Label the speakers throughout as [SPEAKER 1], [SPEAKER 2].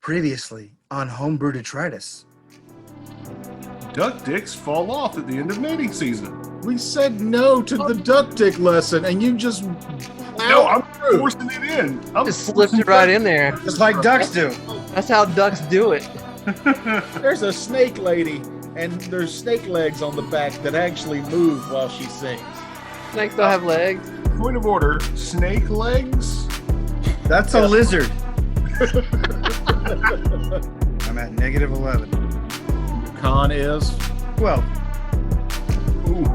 [SPEAKER 1] Previously on Homebrew Detritus.
[SPEAKER 2] Duck dicks fall off at the end of mating season.
[SPEAKER 3] We said no to the duck dick lesson, and you just...
[SPEAKER 2] No, I'm forcing it in.
[SPEAKER 4] Just slipped it right in there.
[SPEAKER 1] Just like ducks do.
[SPEAKER 4] That's how ducks do it.
[SPEAKER 3] There's a snake lady, and there's snake legs on the back that actually move while she sings.
[SPEAKER 4] Snakes don't have legs.
[SPEAKER 2] Point of order, snake legs?
[SPEAKER 1] That's a lizard. I'm at -11.
[SPEAKER 3] Con is...
[SPEAKER 1] 12.
[SPEAKER 2] Ooh.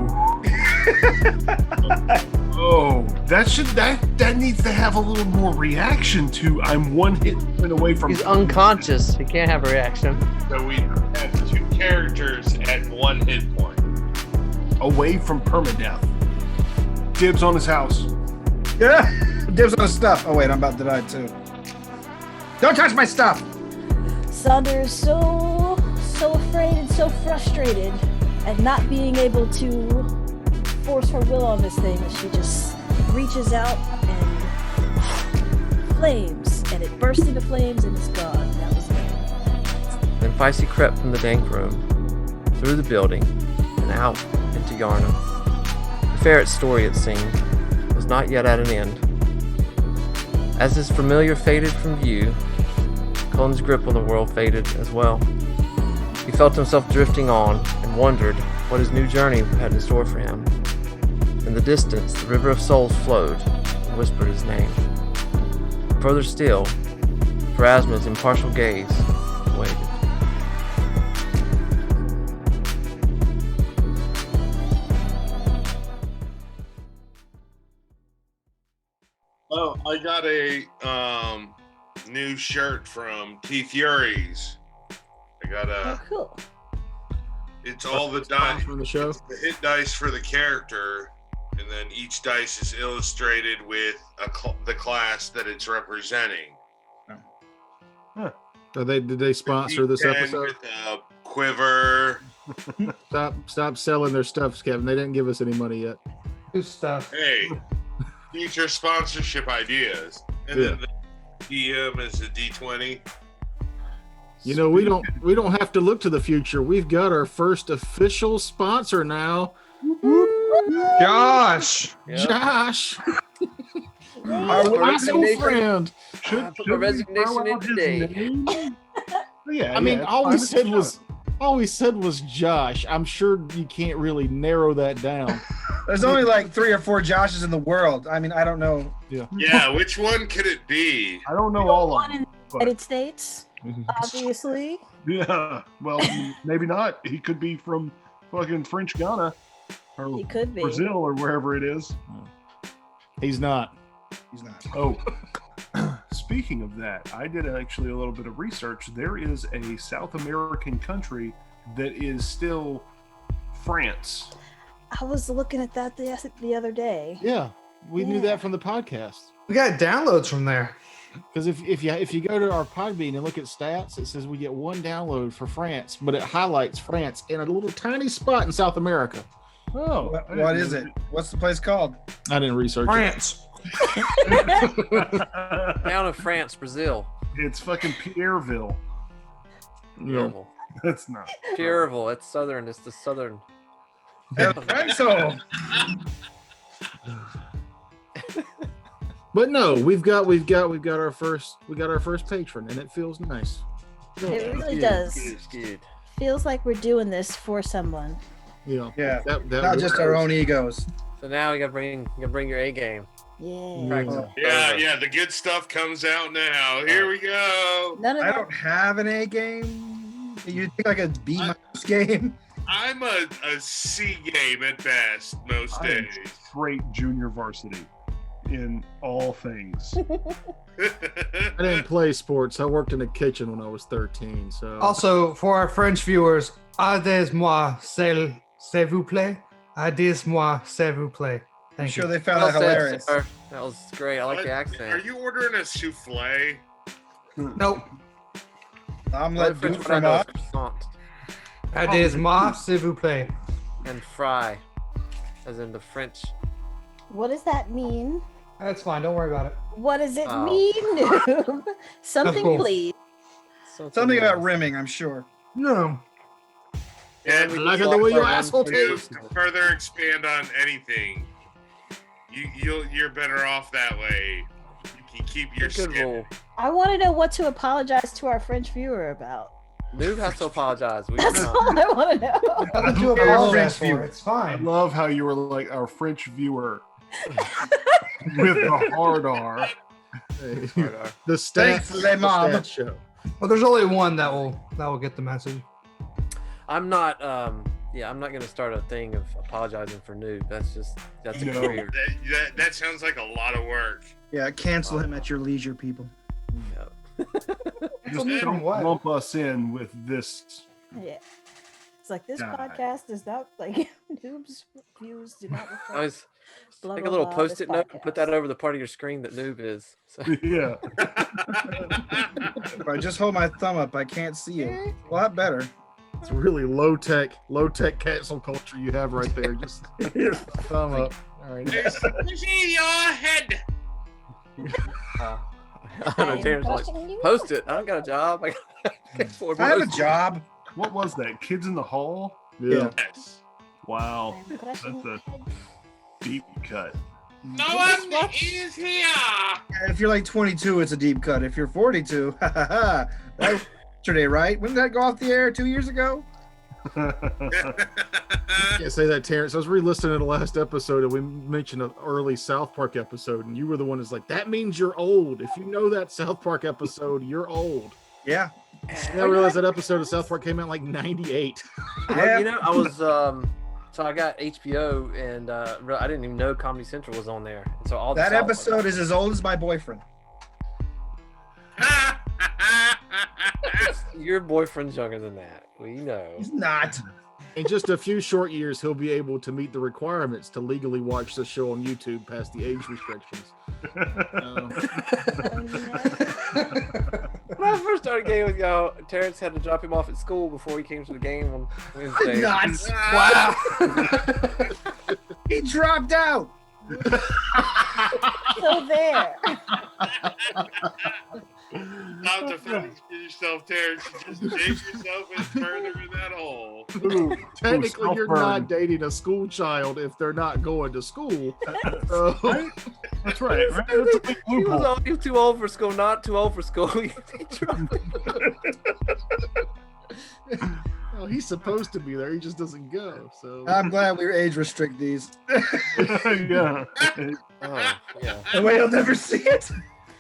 [SPEAKER 2] Oh, that needs to have a little more reaction to I'm one hit point away from...
[SPEAKER 4] He's unconscious. He can't have a reaction.
[SPEAKER 5] So we have two characters at one hit point.
[SPEAKER 2] away from permadeath. Dibs on his house.
[SPEAKER 1] Yeah, dibs on his stuff. Oh wait, I'm about to die too. Don't touch my stuff!
[SPEAKER 6] Sandra is so afraid and so frustrated at not being able to force her will on this thing that she just reaches out and flames, and it bursts into flames and it's gone. That was it.
[SPEAKER 4] Then Feisty crept from the dank room, through the building, and out into Yarnum. The ferret's story, it seemed, was not yet at an end. As his familiar faded from view, Colin's grip on the world faded as well. He felt himself drifting on and wondered what his new journey had in store for him. In the distance, the river of souls flowed and whispered his name. Further still, Pharasma's impartial gaze waited.
[SPEAKER 5] Oh, I got a new shirt from T Furies. I got
[SPEAKER 6] Oh,
[SPEAKER 5] a.
[SPEAKER 6] cool.
[SPEAKER 5] It's all the dice
[SPEAKER 3] from the show.
[SPEAKER 5] the hit dice for the character, and then each dice is illustrated with the class that it's representing.
[SPEAKER 3] Did they sponsor this
[SPEAKER 5] D10
[SPEAKER 3] episode?
[SPEAKER 5] with a quiver.
[SPEAKER 3] Stop selling their stuff, Kevin. They didn't give us any money yet.
[SPEAKER 7] New stuff.
[SPEAKER 5] Hey, future sponsorship ideas, and then the DM is a D20.
[SPEAKER 3] You know, we don't have to look to the future. We've got our first official sponsor now.
[SPEAKER 7] Josh!
[SPEAKER 3] Josh,
[SPEAKER 6] Our
[SPEAKER 3] awesome friend.
[SPEAKER 4] I put my resignation in today.
[SPEAKER 2] Yeah,
[SPEAKER 3] I mean,
[SPEAKER 2] it's
[SPEAKER 3] all
[SPEAKER 2] fine.
[SPEAKER 3] we
[SPEAKER 2] It's
[SPEAKER 3] said
[SPEAKER 2] fine.
[SPEAKER 3] was Josh. I'm sure you can't really narrow that down.
[SPEAKER 1] There's only like 3 or 4 Joshes in the world. I mean, I don't know.
[SPEAKER 5] Yeah, which one could it be?
[SPEAKER 2] I don't know all of
[SPEAKER 6] one
[SPEAKER 2] them.
[SPEAKER 6] in the
[SPEAKER 2] but-
[SPEAKER 6] United States, obviously.
[SPEAKER 2] Yeah, well, maybe not. He could be from fucking French Guiana or
[SPEAKER 6] He could be.
[SPEAKER 2] Brazil or wherever it is.
[SPEAKER 3] He's not.
[SPEAKER 1] He's not.
[SPEAKER 2] Oh, speaking of that, I did actually a little bit of research. There is a South American country that is still France.
[SPEAKER 6] I was looking at that the other day.
[SPEAKER 3] Yeah, we knew
[SPEAKER 6] Yeah.
[SPEAKER 3] that from the podcast.
[SPEAKER 7] We got downloads from there.
[SPEAKER 3] Because if you go to our Podbean and look at stats, it says we get 1 download for France, but it highlights France in a little tiny spot in South America.
[SPEAKER 2] Oh,
[SPEAKER 1] What is it? What's the place called?
[SPEAKER 3] I didn't research
[SPEAKER 7] France.
[SPEAKER 4] Down in France, Brazil.
[SPEAKER 2] It's fucking Pierreville.
[SPEAKER 4] Pierreville.
[SPEAKER 2] That's not.
[SPEAKER 4] Pierreville. It's southern. It's the southern.
[SPEAKER 1] So,
[SPEAKER 3] But no, we've got our first patron, and it feels nice.
[SPEAKER 6] It really
[SPEAKER 4] Good,
[SPEAKER 6] does.
[SPEAKER 4] Good.
[SPEAKER 6] Feels like we're doing this for someone.
[SPEAKER 3] Yeah,
[SPEAKER 1] yeah,
[SPEAKER 3] that
[SPEAKER 1] not just our own egos.
[SPEAKER 4] So now you gotta bring your A game.
[SPEAKER 6] Yeah.
[SPEAKER 4] Practice.
[SPEAKER 5] Yeah, the good stuff comes out now. Here we go.
[SPEAKER 6] None of
[SPEAKER 1] I
[SPEAKER 6] that.
[SPEAKER 1] don't have an A game. You think like a B minus game?
[SPEAKER 5] I'm a C game at best most
[SPEAKER 2] I am
[SPEAKER 5] days.
[SPEAKER 2] straight junior varsity in all things.
[SPEAKER 3] I didn't play sports. I worked in the kitchen when I was 13. So
[SPEAKER 7] Also, for our French viewers, aidez-moi, s'il vous plaît. Aidez-moi, s'il vous plaît.
[SPEAKER 1] I'm
[SPEAKER 7] Thank
[SPEAKER 1] sure
[SPEAKER 7] you.
[SPEAKER 1] they found
[SPEAKER 4] Well
[SPEAKER 1] that
[SPEAKER 4] said,
[SPEAKER 1] hilarious.
[SPEAKER 4] sir. That was great. I like the
[SPEAKER 5] Are
[SPEAKER 4] accent.
[SPEAKER 5] you ordering a souffle?
[SPEAKER 7] Nope.
[SPEAKER 1] Omelette
[SPEAKER 4] French
[SPEAKER 1] du
[SPEAKER 4] what I know is
[SPEAKER 1] fromage.
[SPEAKER 4] croissant
[SPEAKER 7] Aidez-moi, s'il vous plaît.
[SPEAKER 4] and fry, as in the French.
[SPEAKER 6] What does that mean?
[SPEAKER 7] That's fine. Don't worry about it.
[SPEAKER 6] What does it
[SPEAKER 4] Oh.
[SPEAKER 6] mean, noob? Something,
[SPEAKER 7] cool.
[SPEAKER 6] please.
[SPEAKER 1] Something about rimming, I'm sure.
[SPEAKER 7] No.
[SPEAKER 5] And
[SPEAKER 3] Like the way your asshole tastes.
[SPEAKER 5] to further expand on anything, you're better off that way. You can keep your
[SPEAKER 4] Good
[SPEAKER 5] skin.
[SPEAKER 4] rule.
[SPEAKER 6] I want to know what to apologize to our French viewer about.
[SPEAKER 4] Noob has to apologize. We
[SPEAKER 6] That's
[SPEAKER 4] cannot.
[SPEAKER 6] all I want to know.
[SPEAKER 7] Nothing to
[SPEAKER 1] French
[SPEAKER 7] apologize
[SPEAKER 1] viewer.
[SPEAKER 7] for. It's
[SPEAKER 2] I
[SPEAKER 7] fine.
[SPEAKER 2] love how you were like our French viewer with the hard R.
[SPEAKER 3] The stats,
[SPEAKER 1] Thanks, Les Mob.
[SPEAKER 3] the stats show.
[SPEAKER 7] Well, there's only one that will get the message.
[SPEAKER 4] I'm not. I'm not gonna start a thing of apologizing for Noob. That's a
[SPEAKER 2] No.
[SPEAKER 4] career.
[SPEAKER 5] That sounds like a lot of work.
[SPEAKER 1] Yeah, cancel him at your leisure, people.
[SPEAKER 4] Yeah.
[SPEAKER 2] Just
[SPEAKER 7] me
[SPEAKER 2] don't
[SPEAKER 7] what?
[SPEAKER 2] lump us in with this.
[SPEAKER 6] Yeah. It's like this
[SPEAKER 2] God.
[SPEAKER 6] podcast is not like Noob's views do not
[SPEAKER 4] I
[SPEAKER 6] reflect.
[SPEAKER 4] always
[SPEAKER 6] Blah,
[SPEAKER 4] take
[SPEAKER 6] blah,
[SPEAKER 4] a little
[SPEAKER 6] blah,
[SPEAKER 4] post-it
[SPEAKER 6] this
[SPEAKER 4] note and put that
[SPEAKER 6] podcast.
[SPEAKER 4] over the part of your screen that Noob is. So,
[SPEAKER 2] Yeah.
[SPEAKER 1] If I just hold my thumb up, I can't see it. A lot better.
[SPEAKER 3] It's really low tech cancel culture you have right there. Just thumb up. All right.
[SPEAKER 5] See your head.
[SPEAKER 4] I don't know, Terrence's like,
[SPEAKER 6] Crushing you.
[SPEAKER 4] post it. I don't got a job. I got 4
[SPEAKER 1] I have a
[SPEAKER 4] months.
[SPEAKER 1] job.
[SPEAKER 2] What was that? Kids in the Hall?
[SPEAKER 3] Yeah.
[SPEAKER 5] Yes.
[SPEAKER 2] Wow.
[SPEAKER 6] I'm crushing
[SPEAKER 2] That's
[SPEAKER 6] your
[SPEAKER 2] a
[SPEAKER 6] head.
[SPEAKER 2] deep cut.
[SPEAKER 5] No one is here.
[SPEAKER 1] If you're like 22, it's a deep cut. If you're 42, that was yesterday, right? When did that go off the air? 2 years ago?
[SPEAKER 3] Can't say that, Terrence. I was re-listening to the last episode, and we mentioned an early South Park episode, and you were the one that's like, "That means you're old. If you know that South Park episode, you're old."
[SPEAKER 1] Yeah.
[SPEAKER 3] And I realized that episode of South Park came out in like '98.
[SPEAKER 1] Yeah.
[SPEAKER 4] You know, I was so I got HBO and I didn't even know Comedy Central was on there. And so all the
[SPEAKER 1] That
[SPEAKER 4] South Park-
[SPEAKER 1] episode is as old as my boyfriend.
[SPEAKER 4] Your boyfriend's younger than that. We know.
[SPEAKER 1] He's not.
[SPEAKER 3] In just a few short years, he'll be able to meet the requirements to legally watch the show on YouTube past the age restrictions.
[SPEAKER 4] When I first started gaming with y'all, Terrence had to drop him off at school before he came to the game on Wednesday.
[SPEAKER 1] Nuts.
[SPEAKER 7] Wow.
[SPEAKER 1] He dropped out.
[SPEAKER 6] So there.
[SPEAKER 5] Stop defending yourself, Terrence. You just dig yourself in further in that hole.
[SPEAKER 2] Ooh,
[SPEAKER 3] Technically, you're
[SPEAKER 2] self-burn.
[SPEAKER 3] not dating a school child if they're not going to school. So,
[SPEAKER 2] That's right. Right? That's a big
[SPEAKER 4] He was,
[SPEAKER 2] loophole.
[SPEAKER 4] he was too old for school, not too old for school. He dropped him.
[SPEAKER 3] well, he's supposed to be there. He just doesn't go. So
[SPEAKER 1] I'm glad we age restrict these.
[SPEAKER 2] Yeah.
[SPEAKER 4] Oh, yeah.
[SPEAKER 1] The way you'll never see it.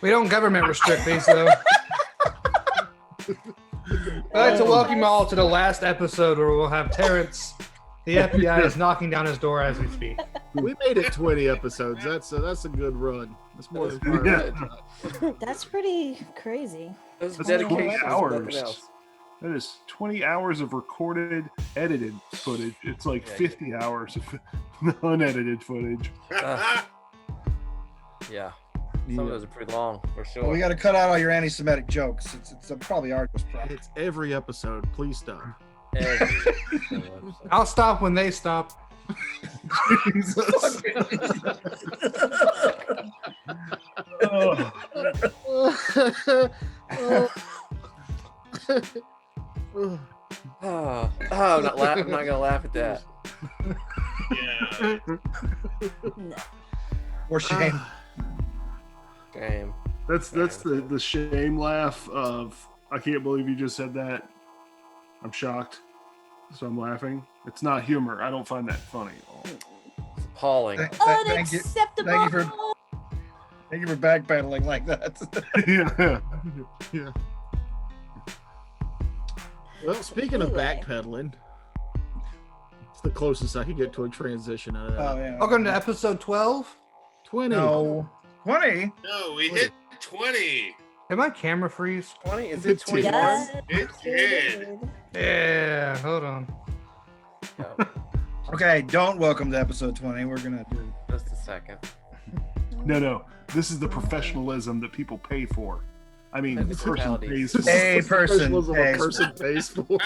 [SPEAKER 7] We don't government restrict these though. I'd like to welcome you all to the last episode where we'll have Terrence. The FBI is knocking down his door as we speak.
[SPEAKER 3] we made it 20 episodes. That's a good run. That's more than Fire
[SPEAKER 2] Yeah.
[SPEAKER 3] Red.
[SPEAKER 6] That's pretty crazy.
[SPEAKER 4] That's
[SPEAKER 2] That's
[SPEAKER 4] dedication.
[SPEAKER 2] 20
[SPEAKER 4] to
[SPEAKER 2] hours.
[SPEAKER 4] nothing else.
[SPEAKER 2] That is 20 hours of recorded, edited footage. It's like
[SPEAKER 4] Yeah.
[SPEAKER 2] 50 hours of unedited footage.
[SPEAKER 4] Yeah. Some of those are pretty long, for sure.
[SPEAKER 1] Well, we got to cut out all your anti-Semitic jokes. It's probably our problem.
[SPEAKER 3] It's every episode. Please stop.
[SPEAKER 4] Every single episode.
[SPEAKER 7] I'll stop when they stop.
[SPEAKER 2] Oh,
[SPEAKER 4] Oh, I'm not gonna laugh at that.
[SPEAKER 5] Yeah.
[SPEAKER 6] No.
[SPEAKER 1] Or shame.
[SPEAKER 4] Damn.
[SPEAKER 2] that's the shame laugh of I can't believe you just said that. I'm shocked. So I'm laughing. It's not humor. I don't find that funny at all.
[SPEAKER 4] It's appalling.
[SPEAKER 1] Thank you.
[SPEAKER 6] Unacceptable.
[SPEAKER 1] Thank you Thank you for backpedaling like that.
[SPEAKER 2] Yeah.
[SPEAKER 3] Yeah. Well, speaking of
[SPEAKER 6] Anyway.
[SPEAKER 3] backpedaling, it's the closest I could get to a transition out of that.
[SPEAKER 1] Oh yeah.
[SPEAKER 7] Welcome to episode 12.
[SPEAKER 3] 20.
[SPEAKER 1] No. 20.
[SPEAKER 5] No, we hit 20.
[SPEAKER 7] Did my camera freeze?
[SPEAKER 4] 20? Is it 21?
[SPEAKER 6] Yes.
[SPEAKER 5] It did.
[SPEAKER 7] Yeah, hold on.
[SPEAKER 4] Yeah,
[SPEAKER 1] Okay, don't welcome to episode 20. We're gonna do.
[SPEAKER 4] just a second.
[SPEAKER 2] No. This is the professionalism that people pay for. I mean, the person
[SPEAKER 4] Municipalities.
[SPEAKER 2] pays for.
[SPEAKER 1] A person.
[SPEAKER 3] Professionalism a person pays for.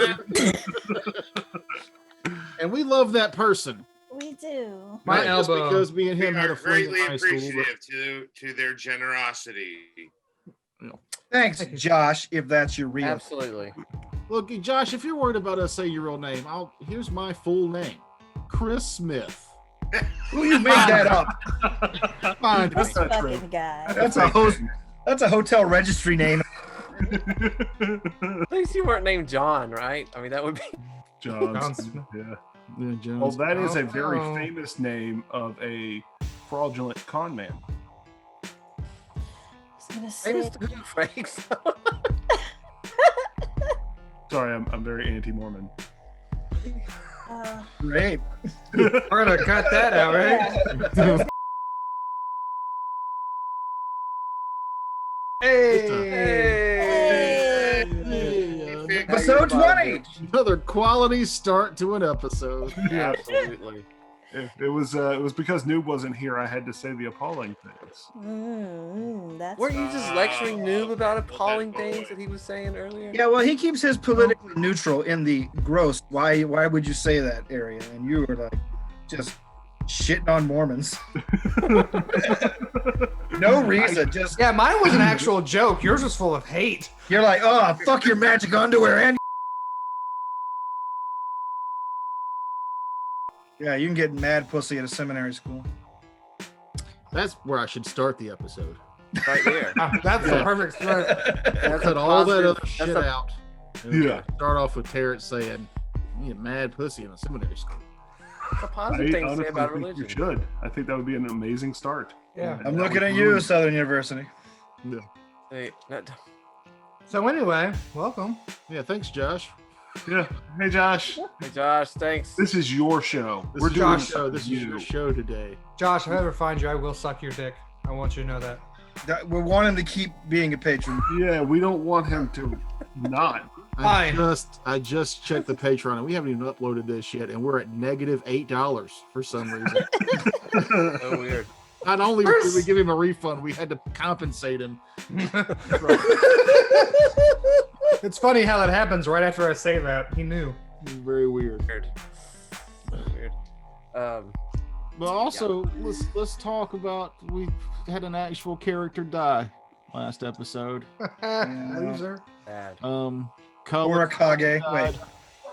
[SPEAKER 3] And we love that person.
[SPEAKER 6] We do.
[SPEAKER 7] My
[SPEAKER 3] Not just
[SPEAKER 7] elbow.
[SPEAKER 3] because me and
[SPEAKER 5] We
[SPEAKER 3] him had
[SPEAKER 5] are
[SPEAKER 3] a fling in
[SPEAKER 5] greatly
[SPEAKER 3] high school. but-
[SPEAKER 5] appreciative to their generosity.
[SPEAKER 1] Thanks, Josh, if that's your real.
[SPEAKER 4] Absolutely.
[SPEAKER 3] Look, Josh, if you're worried about us saying your real name, here's my full name. Chris Smith.
[SPEAKER 1] Who you made that up?
[SPEAKER 3] Find me.
[SPEAKER 6] This fucking guy.
[SPEAKER 1] That's a hotel registry name.
[SPEAKER 4] At least you weren't named John, right? I mean, that would be.
[SPEAKER 2] John.
[SPEAKER 7] Smith.
[SPEAKER 2] Yeah.
[SPEAKER 3] Yeah, Jones.
[SPEAKER 2] Well, that is a very
[SPEAKER 7] Oh.
[SPEAKER 2] famous name of a fraudulent con man.
[SPEAKER 6] I was gonna say,
[SPEAKER 4] Famous to who, Frank?
[SPEAKER 2] Sorry, I'm very anti-Mormon.
[SPEAKER 1] Great.
[SPEAKER 7] We're gonna cut that out, right?
[SPEAKER 6] hey.
[SPEAKER 1] Episode 20.
[SPEAKER 3] Another quality start to an episode.
[SPEAKER 4] Absolutely.
[SPEAKER 2] It was because Noob wasn't here. I had to say the appalling things.
[SPEAKER 6] That's
[SPEAKER 4] Weren't you just lecturing Noob about appalling
[SPEAKER 5] Forward.
[SPEAKER 4] things that he was saying earlier?
[SPEAKER 1] Yeah, well, he keeps his politically neutral in the gross. Why would you say that, area? And you were like, just shitting on Mormons. No reason. Just
[SPEAKER 7] Yeah, mine was an actual joke. Yours was full of hate.
[SPEAKER 1] you're like, oh, fuck your magic underwear and. Yeah, you can get mad pussy at a seminary school.
[SPEAKER 3] That's where I should start the episode.
[SPEAKER 4] Right there.
[SPEAKER 7] That's the perfect start.
[SPEAKER 4] That's
[SPEAKER 3] Cut
[SPEAKER 4] a
[SPEAKER 3] all that
[SPEAKER 4] positive-
[SPEAKER 3] other shit
[SPEAKER 4] that's a-
[SPEAKER 3] out. And
[SPEAKER 2] Yeah.
[SPEAKER 3] Start off with Terrence saying, "You get mad pussy in a seminary school."
[SPEAKER 4] That's a positive thing to say
[SPEAKER 2] honestly
[SPEAKER 4] about
[SPEAKER 2] think
[SPEAKER 4] religion.
[SPEAKER 2] you should. I think that would be an amazing start.
[SPEAKER 7] Yeah.
[SPEAKER 1] I'm looking at you, Southern University.
[SPEAKER 4] Hey,
[SPEAKER 7] So anyway, welcome.
[SPEAKER 3] Yeah, thanks, Josh.
[SPEAKER 2] Yeah. Hey, Josh.
[SPEAKER 4] hey, Josh, thanks.
[SPEAKER 2] This is your show.
[SPEAKER 3] This
[SPEAKER 2] We're
[SPEAKER 3] is
[SPEAKER 2] doing
[SPEAKER 3] your
[SPEAKER 2] this
[SPEAKER 3] show.
[SPEAKER 2] for
[SPEAKER 3] This is
[SPEAKER 2] you.
[SPEAKER 3] your show today.
[SPEAKER 7] Josh, if I ever find you, I will suck your dick. I want you to know that.
[SPEAKER 1] We're wanting to keep being a patron.
[SPEAKER 2] Yeah, we don't want him to not.
[SPEAKER 7] Fine.
[SPEAKER 3] I just checked the Patreon and we haven't even uploaded this yet, and we're at -$8 for some reason.
[SPEAKER 4] So weird.
[SPEAKER 3] Not only did we give him a refund, we had to compensate him.
[SPEAKER 7] It's funny how that happens right after I say that. He knew.
[SPEAKER 3] Very weird.
[SPEAKER 4] Weird. So weird.
[SPEAKER 3] But also, let's talk about, we had an actual character die last episode.
[SPEAKER 7] Loser.
[SPEAKER 4] Bad.
[SPEAKER 3] Cullen
[SPEAKER 1] Or a Kage.
[SPEAKER 3] died.
[SPEAKER 1] Wait.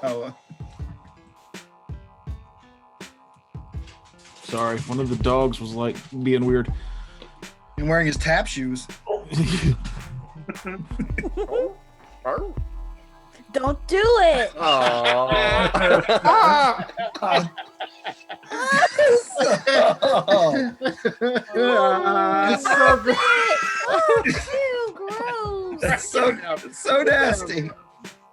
[SPEAKER 1] Oh,
[SPEAKER 3] Sorry, one of the dogs was like being weird.
[SPEAKER 1] and wearing his tap shoes.
[SPEAKER 6] Don't do it.
[SPEAKER 4] Oh.
[SPEAKER 7] Ah!
[SPEAKER 1] It's so gross.
[SPEAKER 6] Ew, gross.
[SPEAKER 1] That's so nasty.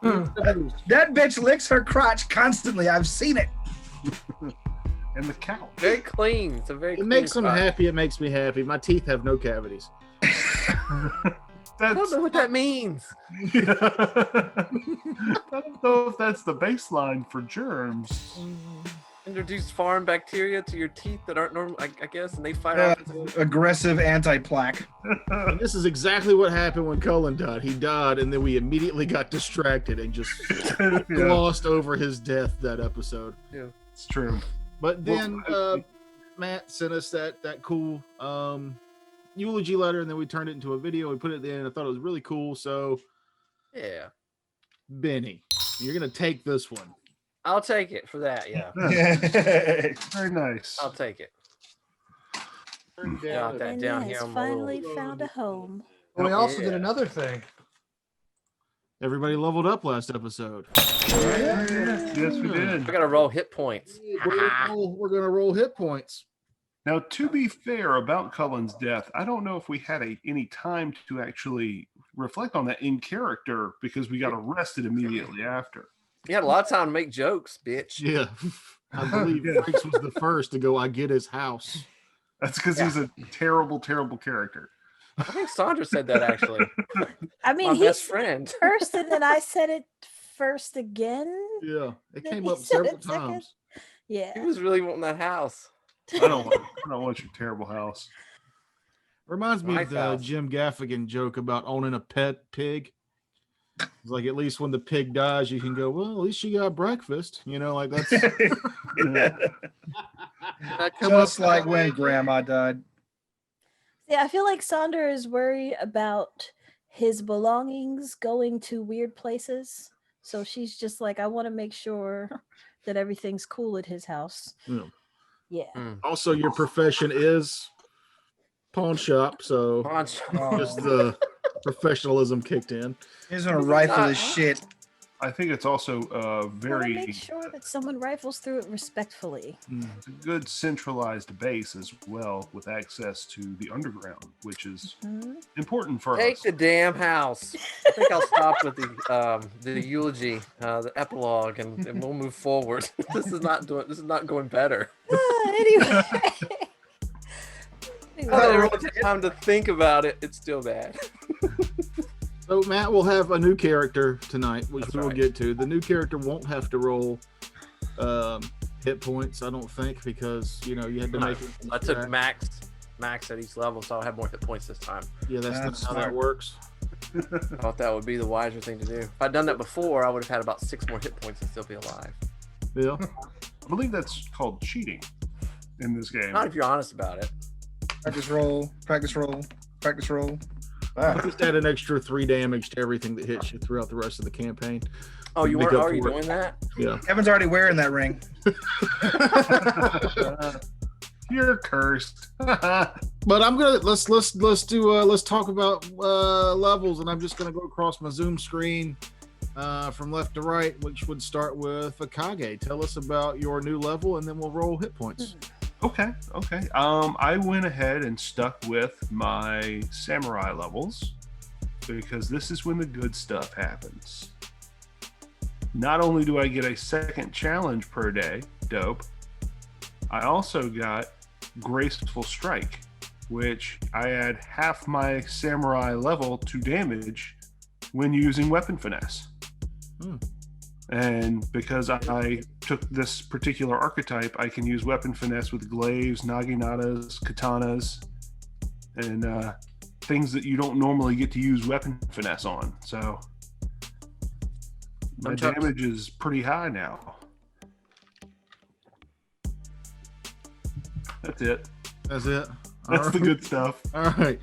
[SPEAKER 1] That bitch licks her crotch constantly. I've seen it.
[SPEAKER 2] And the couch.
[SPEAKER 4] Very clean. It's a very
[SPEAKER 3] It
[SPEAKER 4] clean
[SPEAKER 3] makes him
[SPEAKER 4] spot.
[SPEAKER 3] happy. It makes me happy. My teeth have no cavities.
[SPEAKER 4] I don't know what that means.
[SPEAKER 2] I don't know if that's the baseline for germs.
[SPEAKER 4] Introduce foreign bacteria to your teeth that aren't normal, I guess, and they fight
[SPEAKER 1] Yeah,
[SPEAKER 4] off.
[SPEAKER 1] aggressive anti-plaque.
[SPEAKER 3] And this is exactly what happened when Cullen died. He died, and then we immediately got distracted and just
[SPEAKER 2] Yeah,
[SPEAKER 3] glossed over his death that episode.
[SPEAKER 2] it's true.
[SPEAKER 3] But then
[SPEAKER 2] Well,
[SPEAKER 3] Matt sent us that cool eulogy letter, and then we turned it into a video. We put it in. I thought it was really cool. So,
[SPEAKER 4] Yeah.
[SPEAKER 3] Benny, you're gonna take this one.
[SPEAKER 4] I'll take it for that. Yeah.
[SPEAKER 2] Very nice.
[SPEAKER 4] I'll take it.
[SPEAKER 3] Turn
[SPEAKER 4] Yeah,
[SPEAKER 3] down
[SPEAKER 4] that
[SPEAKER 6] And
[SPEAKER 4] down
[SPEAKER 6] has
[SPEAKER 4] here on my
[SPEAKER 6] finally
[SPEAKER 3] little-
[SPEAKER 6] found a home.
[SPEAKER 7] And we also
[SPEAKER 4] Yeah.
[SPEAKER 7] did another thing.
[SPEAKER 3] Everybody leveled up last episode.
[SPEAKER 2] Yes, we
[SPEAKER 4] I
[SPEAKER 2] did.
[SPEAKER 4] gotta roll hit points.
[SPEAKER 3] We're gonna roll hit points.
[SPEAKER 2] Now, to be fair about Cullen's death, I don't know if we had any time to actually reflect on that in character because we got arrested immediately after.
[SPEAKER 4] You had a lot of time to make jokes, bitch.
[SPEAKER 3] Yeah, I believe
[SPEAKER 2] Yeah.
[SPEAKER 3] Franks was the first to go. I get his house.
[SPEAKER 2] That's because he's a terrible, terrible character.
[SPEAKER 4] I think Sandra said that actually.
[SPEAKER 6] I mean,
[SPEAKER 4] My
[SPEAKER 6] he's
[SPEAKER 4] best friend.
[SPEAKER 6] first, and then I said it first again.
[SPEAKER 3] Yeah, it
[SPEAKER 6] Then
[SPEAKER 3] came
[SPEAKER 6] he
[SPEAKER 3] up
[SPEAKER 6] said
[SPEAKER 3] several
[SPEAKER 6] it second.
[SPEAKER 3] times.
[SPEAKER 4] He
[SPEAKER 6] Yeah.
[SPEAKER 4] was really wanting that house.
[SPEAKER 2] I don't want your terrible house.
[SPEAKER 3] Reminds me
[SPEAKER 4] Nice
[SPEAKER 3] of the
[SPEAKER 4] house.
[SPEAKER 3] Jim Gaffigan joke about owning a pet pig. It's like, at least when the pig dies, you can go, well, at least she got breakfast. You know, like that's that come
[SPEAKER 1] Just
[SPEAKER 3] up
[SPEAKER 1] like when Grandma died.
[SPEAKER 6] Yeah, I feel like Sonder is worried about his belongings going to weird places. So she's just like, I want to make sure that everything's cool at his house.
[SPEAKER 3] Yeah.
[SPEAKER 6] Yeah.
[SPEAKER 3] Also, your profession is pawn shop, so just the professionalism kicked in.
[SPEAKER 1] He's gonna rifle his shit.
[SPEAKER 2] I think it's also
[SPEAKER 6] Very make sure that someone rifles through it respectfully.
[SPEAKER 2] a good centralized base as well, with access to the underground, which is important for
[SPEAKER 4] Take
[SPEAKER 2] us.
[SPEAKER 4] the damn house. I think I'll stop with the eulogy, the epilogue, and we'll move forward. This is not going better.
[SPEAKER 6] Anyway.
[SPEAKER 4] I don't really take time to think about it. It's still bad.
[SPEAKER 3] So Matt will have a new character tonight, which we will
[SPEAKER 4] right.
[SPEAKER 3] get to. The new character won't have to roll hit points, I don't think, because you had to make it.
[SPEAKER 4] I took max at each level, so I'll have more hit points this time.
[SPEAKER 3] Yeah, that's not how that
[SPEAKER 1] smart.
[SPEAKER 3] works.
[SPEAKER 4] I thought that would be the wiser thing to do. If I'd done that before, I would have had about 6 more hit points and still be alive.
[SPEAKER 3] Yeah.
[SPEAKER 2] I believe that's called cheating in this game.
[SPEAKER 4] Not if you're honest about it.
[SPEAKER 1] Practice roll. Practice roll. Practice roll.
[SPEAKER 3] Just add an extra 3 damage to everything that hits you throughout the rest of the campaign.
[SPEAKER 4] Oh, you
[SPEAKER 3] Make
[SPEAKER 4] weren't
[SPEAKER 3] up
[SPEAKER 4] already
[SPEAKER 3] for it.
[SPEAKER 4] doing that?
[SPEAKER 3] Yeah.
[SPEAKER 1] Kevin's already wearing that ring.
[SPEAKER 2] You're cursed.
[SPEAKER 3] But I'm gonna let's talk about levels, and I'm just gonna go across my Zoom screen from left to right, which would start with Akage. Tell us about your new level, and then we'll roll hit points.
[SPEAKER 2] Okay. I went ahead and stuck with my samurai levels because this is when the good stuff happens. Not only do I get a second challenge per day, dope, I also got Graceful Strike, which I add half my samurai level to damage when using weapon finesse. And because I took this particular archetype, I can use weapon finesse with glaives, naginatas, katanas, and things that you don't normally get to use weapon finesse on. So my damage is pretty high now. That's it.
[SPEAKER 3] That's it.
[SPEAKER 2] That's the good stuff.
[SPEAKER 3] All right.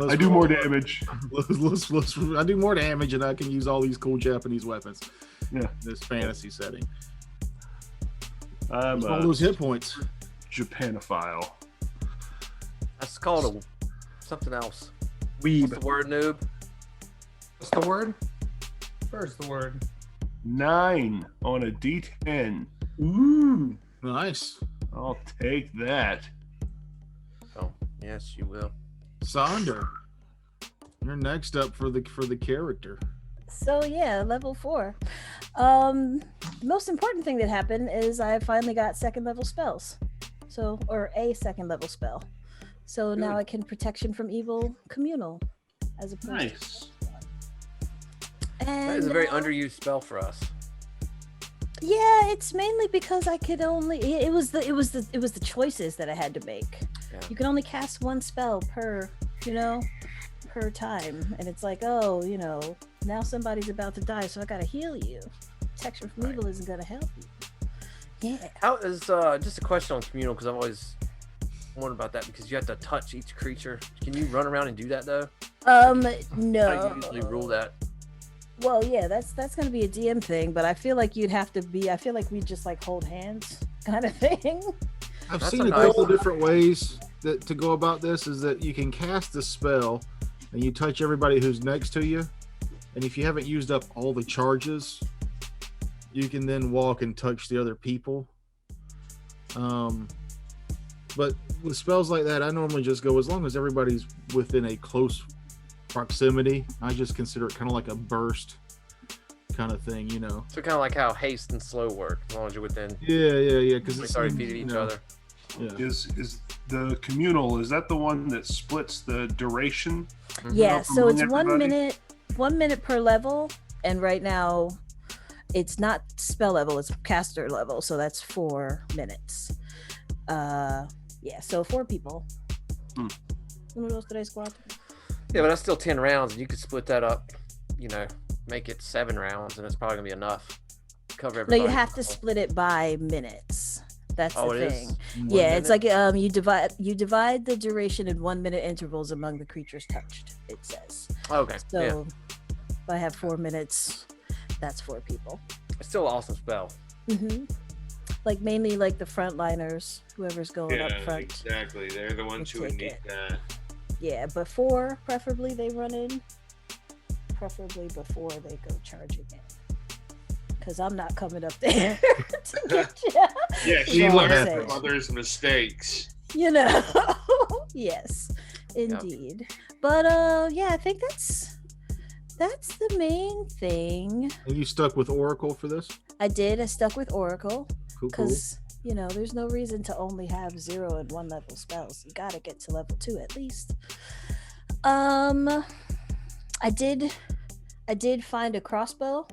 [SPEAKER 2] I do more damage.
[SPEAKER 3] I do more damage, and I can use all these cool Japanese weapons.
[SPEAKER 2] Yeah.
[SPEAKER 3] This fantasy setting.
[SPEAKER 2] I'm
[SPEAKER 3] All those hit points.
[SPEAKER 2] Japanophile.
[SPEAKER 4] That's called something else.
[SPEAKER 1] Weeb.
[SPEAKER 4] What's the word, noob?
[SPEAKER 7] What's the word? Where's the word?
[SPEAKER 2] 9 on a D10.
[SPEAKER 1] Ooh.
[SPEAKER 3] Nice.
[SPEAKER 2] I'll take that.
[SPEAKER 4] Oh, yes, you will.
[SPEAKER 3] Sonder, you're next up for the character.
[SPEAKER 6] So yeah, level 4. Most important thing that happened is I finally got second level spells. Or a second level spell. So now I can protection from evil communal as opposed
[SPEAKER 2] Nice.
[SPEAKER 6] And
[SPEAKER 4] That is a very underused spell for us.
[SPEAKER 6] yeah, it's mainly because I could only it was the choices that I had to make.
[SPEAKER 4] Yeah.
[SPEAKER 6] You can only cast one spell per time, and it's like, oh, now somebody's about to die, so I gotta heal you. Protection from evil isn't gonna help you. Yeah.
[SPEAKER 4] How is just a question on communal, because I've always wondered about that, because you have to touch each creature. Can you run around and do that though?
[SPEAKER 6] No.
[SPEAKER 4] How do you usually rule that?
[SPEAKER 6] Well, yeah, that's gonna be a DM thing, but I feel like you'd have to be. I feel like we just like hold hands, kind of thing.
[SPEAKER 3] I've
[SPEAKER 4] That's
[SPEAKER 3] seen
[SPEAKER 4] a
[SPEAKER 3] a
[SPEAKER 4] nice-
[SPEAKER 3] couple different ways to go about this. Is that you can cast the spell, and you touch everybody who's next to you, and if you haven't used up all the charges, you can then walk and touch the other people. But with spells like that, I normally just go as long as everybody's within a close proximity. I just consider it kind of like a burst kind of thing,
[SPEAKER 4] So kind of like how haste and slow work, as long as you're within
[SPEAKER 3] Yeah, because
[SPEAKER 4] 30 feet of each other.
[SPEAKER 3] Yeah.
[SPEAKER 2] Is the communal, is that the one that splits the duration?
[SPEAKER 6] Yeah, so it's
[SPEAKER 2] Everybody?
[SPEAKER 6] 1 minute per level, and right now it's not spell level, it's caster level, so that's 4 minutes. Yeah, so 4 people. 1, 2, 3, 4.
[SPEAKER 4] Yeah, but that's still 10 rounds, and you could split that up, make it 7 rounds, and it's probably gonna be enough to cover
[SPEAKER 6] No,
[SPEAKER 4] everybody.
[SPEAKER 6] you have to split it by minutes. That's
[SPEAKER 4] Oh,
[SPEAKER 6] the
[SPEAKER 4] it
[SPEAKER 6] thing.
[SPEAKER 4] is?
[SPEAKER 6] Yeah, it's like you divide the duration in 1 minute intervals among the creatures touched. It says.
[SPEAKER 4] Okay.
[SPEAKER 6] So
[SPEAKER 4] Yeah.
[SPEAKER 6] if I have 4 minutes, that's 4 people.
[SPEAKER 4] It's still an awesome spell.
[SPEAKER 6] Hmm. Like mainly like the frontliners, whoever's going
[SPEAKER 5] Yeah,
[SPEAKER 6] up front.
[SPEAKER 5] exactly. They're the ones who would
[SPEAKER 6] take
[SPEAKER 5] need
[SPEAKER 6] it.
[SPEAKER 5] that.
[SPEAKER 6] Yeah, before preferably they run in. Preferably before they go charging in. Because I'm not coming up there to get you.
[SPEAKER 5] Yeah,
[SPEAKER 6] You
[SPEAKER 5] she
[SPEAKER 6] know what I'm
[SPEAKER 5] learned
[SPEAKER 6] saying.
[SPEAKER 5] from others' mistakes.
[SPEAKER 6] You know. Yes, indeed. But yeah, I think that's the main thing.
[SPEAKER 3] And you stuck with Oracle for this?
[SPEAKER 6] I stuck with Oracle
[SPEAKER 3] Cool.
[SPEAKER 6] because there's no reason to only have 0 and 1 level spells. You gotta get to level 2 at least. I did find a crossbow,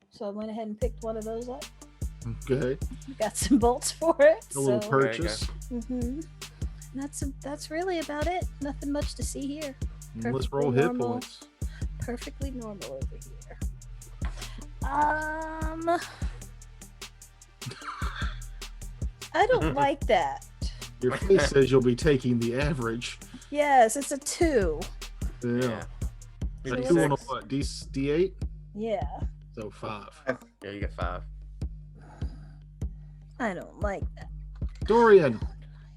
[SPEAKER 6] so I went ahead and picked one of those up.
[SPEAKER 3] Okay.
[SPEAKER 6] Got some bolts for it.
[SPEAKER 3] A little
[SPEAKER 6] so,
[SPEAKER 3] purchase.
[SPEAKER 6] That's really about it. Nothing much to see here.
[SPEAKER 3] Let's
[SPEAKER 6] Perfectly
[SPEAKER 3] roll hit
[SPEAKER 6] normal.
[SPEAKER 3] points.
[SPEAKER 6] Perfectly normal over here. I don't like that.
[SPEAKER 3] Your face says you'll be taking the average.
[SPEAKER 6] Yes, it's a 2.
[SPEAKER 3] Yeah.
[SPEAKER 6] So
[SPEAKER 3] Two on a
[SPEAKER 6] let's-
[SPEAKER 3] what? D8?
[SPEAKER 6] Yeah,
[SPEAKER 3] So 5.
[SPEAKER 4] Yeah, you get 5.
[SPEAKER 6] I don't like that.
[SPEAKER 3] Dorian.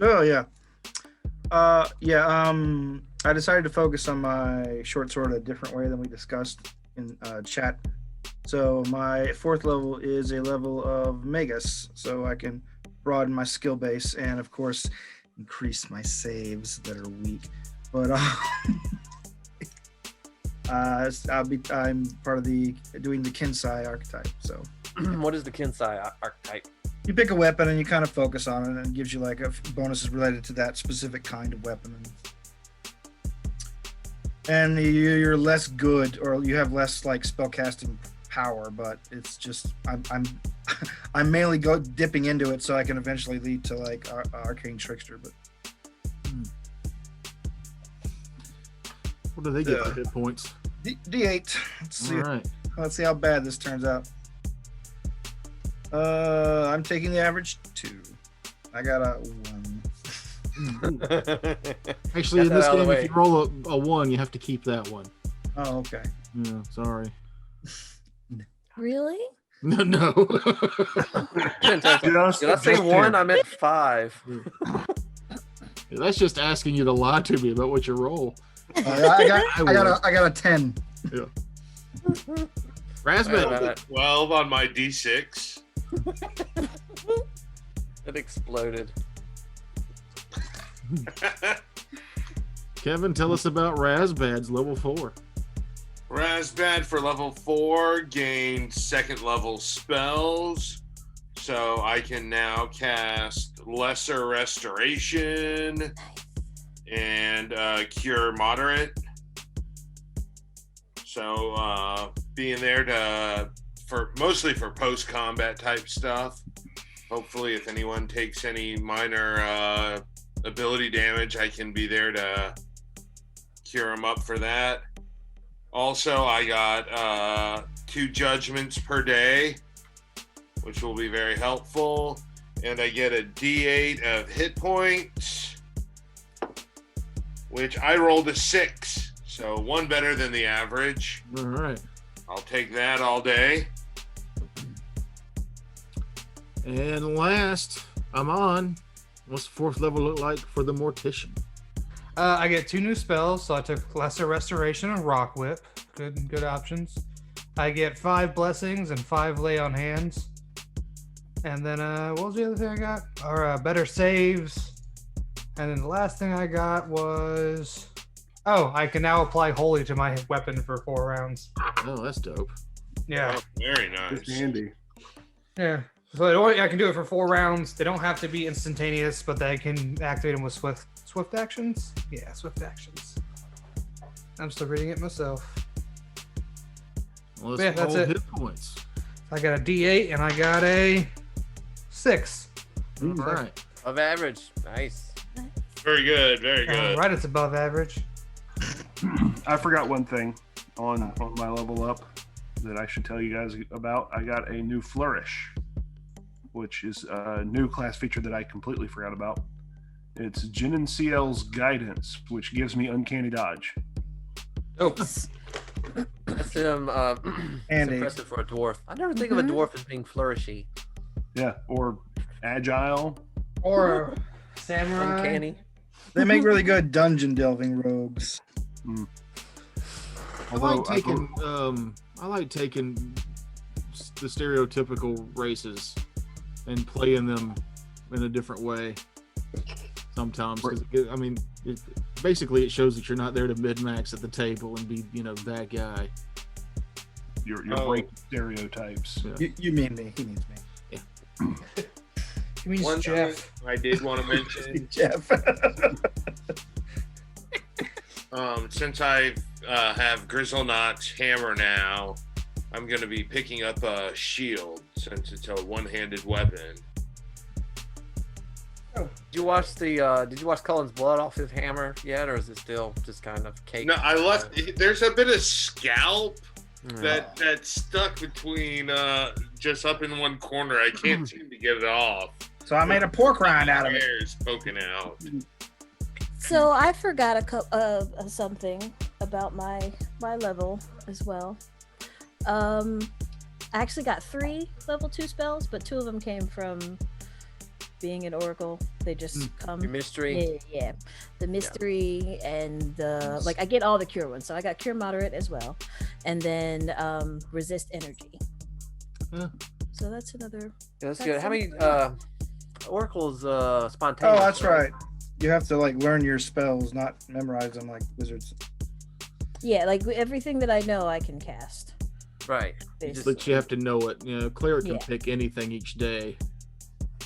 [SPEAKER 1] Oh yeah. I decided to focus on my short sword a different way than we discussed in chat. So my 4th level is a level of Magus, so I can broaden my skill base and of course increase my saves that are weak. But I'm part of doing the Kinsai archetype. So
[SPEAKER 4] What is the Kinsai archetype?
[SPEAKER 1] you pick a weapon and you kind of focus on it, and it gives you like bonuses related to that specific kind of weapon. And you're less good, or you have less like spellcasting power, but it's just I'm mainly dipping into it so I can eventually lead to like arcane trickster. But
[SPEAKER 3] What do they get for hit points?
[SPEAKER 1] D8. Let's
[SPEAKER 3] All right.
[SPEAKER 1] Let's see how bad this turns out. I'm taking the average 2. I got a 1.
[SPEAKER 3] Actually, in
[SPEAKER 4] Get that
[SPEAKER 3] this
[SPEAKER 4] out of the
[SPEAKER 3] game,
[SPEAKER 4] way.
[SPEAKER 3] if you roll a 1, you have to keep that one.
[SPEAKER 1] Oh, okay.
[SPEAKER 3] Yeah, sorry.
[SPEAKER 6] Really?
[SPEAKER 3] No.
[SPEAKER 4] Did I say
[SPEAKER 2] Just
[SPEAKER 4] 1?
[SPEAKER 2] here.
[SPEAKER 4] I meant 5.
[SPEAKER 3] That's just asking you to lie to me about what you roll.
[SPEAKER 1] I got a 10.
[SPEAKER 3] Raspberry.
[SPEAKER 5] 12 on my D6.
[SPEAKER 4] It exploded.
[SPEAKER 3] Kevin, tell us about Razbad's level 4.
[SPEAKER 5] Razbad for level 4 gained 2nd level spells. So I can now cast Lesser Restoration and Cure Moderate. So being there mostly for post-combat type stuff. Hopefully if anyone takes any minor ability damage, I can be there to cure them up for that. Also, I got 2 judgments per day, which will be very helpful. And I get a D8 of hit points, which I rolled a 6. So 1 better than the average.
[SPEAKER 3] All right.
[SPEAKER 5] I'll take that all day.
[SPEAKER 3] And last, I'm on. What's the 4th level look like for the Mortician?
[SPEAKER 7] I get 2 new spells, so I took Lesser Restoration and Rock Whip. Good options. I get 5 blessings and 5 lay on hands. And then what was the other thing I got? Or better saves. And then the last thing I got was I can now apply Holy to my weapon for 4 rounds.
[SPEAKER 3] Oh, that's dope.
[SPEAKER 7] Yeah.
[SPEAKER 5] Oh, very
[SPEAKER 2] It's
[SPEAKER 5] nice.
[SPEAKER 2] handy.
[SPEAKER 7] Yeah. So I can do it for 4 rounds. They don't have to be instantaneous, but I can activate them with swift actions. Yeah, swift actions. I'm still reading it myself.
[SPEAKER 3] Well, let's
[SPEAKER 7] Yeah, that's
[SPEAKER 3] roll
[SPEAKER 7] it.
[SPEAKER 3] hit points.
[SPEAKER 7] I got a D8 and I got a 6.
[SPEAKER 3] All right.
[SPEAKER 4] Of average. Nice.
[SPEAKER 5] Very good. Very good.
[SPEAKER 7] Right, it's above average.
[SPEAKER 2] I forgot one thing on my level up that I should tell you guys about. I got a new Flourish, which is a new class feature that I completely forgot about. It's Jin and CL's Guidance, which gives me Uncanny Dodge.
[SPEAKER 4] Nope. That's it's
[SPEAKER 1] Andy.
[SPEAKER 4] impressive for a dwarf. I never think of a dwarf as being flourishy.
[SPEAKER 2] Yeah, or agile.
[SPEAKER 7] Or samurai.
[SPEAKER 4] Uncanny.
[SPEAKER 1] They make really good dungeon delving rogues.
[SPEAKER 3] I like taking the stereotypical races and playing them in a different way sometimes. 'Cause I mean, basically it shows that you're not there to min-max at the table and be, that guy.
[SPEAKER 2] You're breaking stereotypes.
[SPEAKER 3] Yeah.
[SPEAKER 1] You mean me? He means me.
[SPEAKER 7] He means
[SPEAKER 5] One
[SPEAKER 7] Jeff.
[SPEAKER 5] thing I did want to mention,
[SPEAKER 1] Jeff.
[SPEAKER 5] since I have Grizzlenot's hammer now, I'm going to be picking up a shield since it's a one-handed weapon.
[SPEAKER 4] Did you watch Cullen's blood off his hammer yet, or is it still just kind of cake?
[SPEAKER 5] No, I left. There's a bit of scalp that's stuck between just up in one corner. I can't seem to get it off.
[SPEAKER 1] So I made a pork rind out of it.
[SPEAKER 5] Hair's poking out.
[SPEAKER 6] So I forgot something about my level as well. I actually got 3 level 2 spells, but 2 of them came from being an oracle. They just come.
[SPEAKER 4] Your mystery.
[SPEAKER 6] Yeah. The mystery and the I get all the cure ones. So I got cure moderate as well, and then resist energy. So that's another.
[SPEAKER 4] Yeah, that's
[SPEAKER 6] That's
[SPEAKER 4] good. How many
[SPEAKER 6] something.
[SPEAKER 4] oracles
[SPEAKER 1] Oh,
[SPEAKER 4] spontaneous?
[SPEAKER 1] that's right. You have to learn your spells, not memorize them like wizards.
[SPEAKER 6] Yeah, everything that I know, I can cast.
[SPEAKER 4] Right.
[SPEAKER 3] But you have to know it. Cleric can
[SPEAKER 6] Yeah.
[SPEAKER 3] pick anything each day.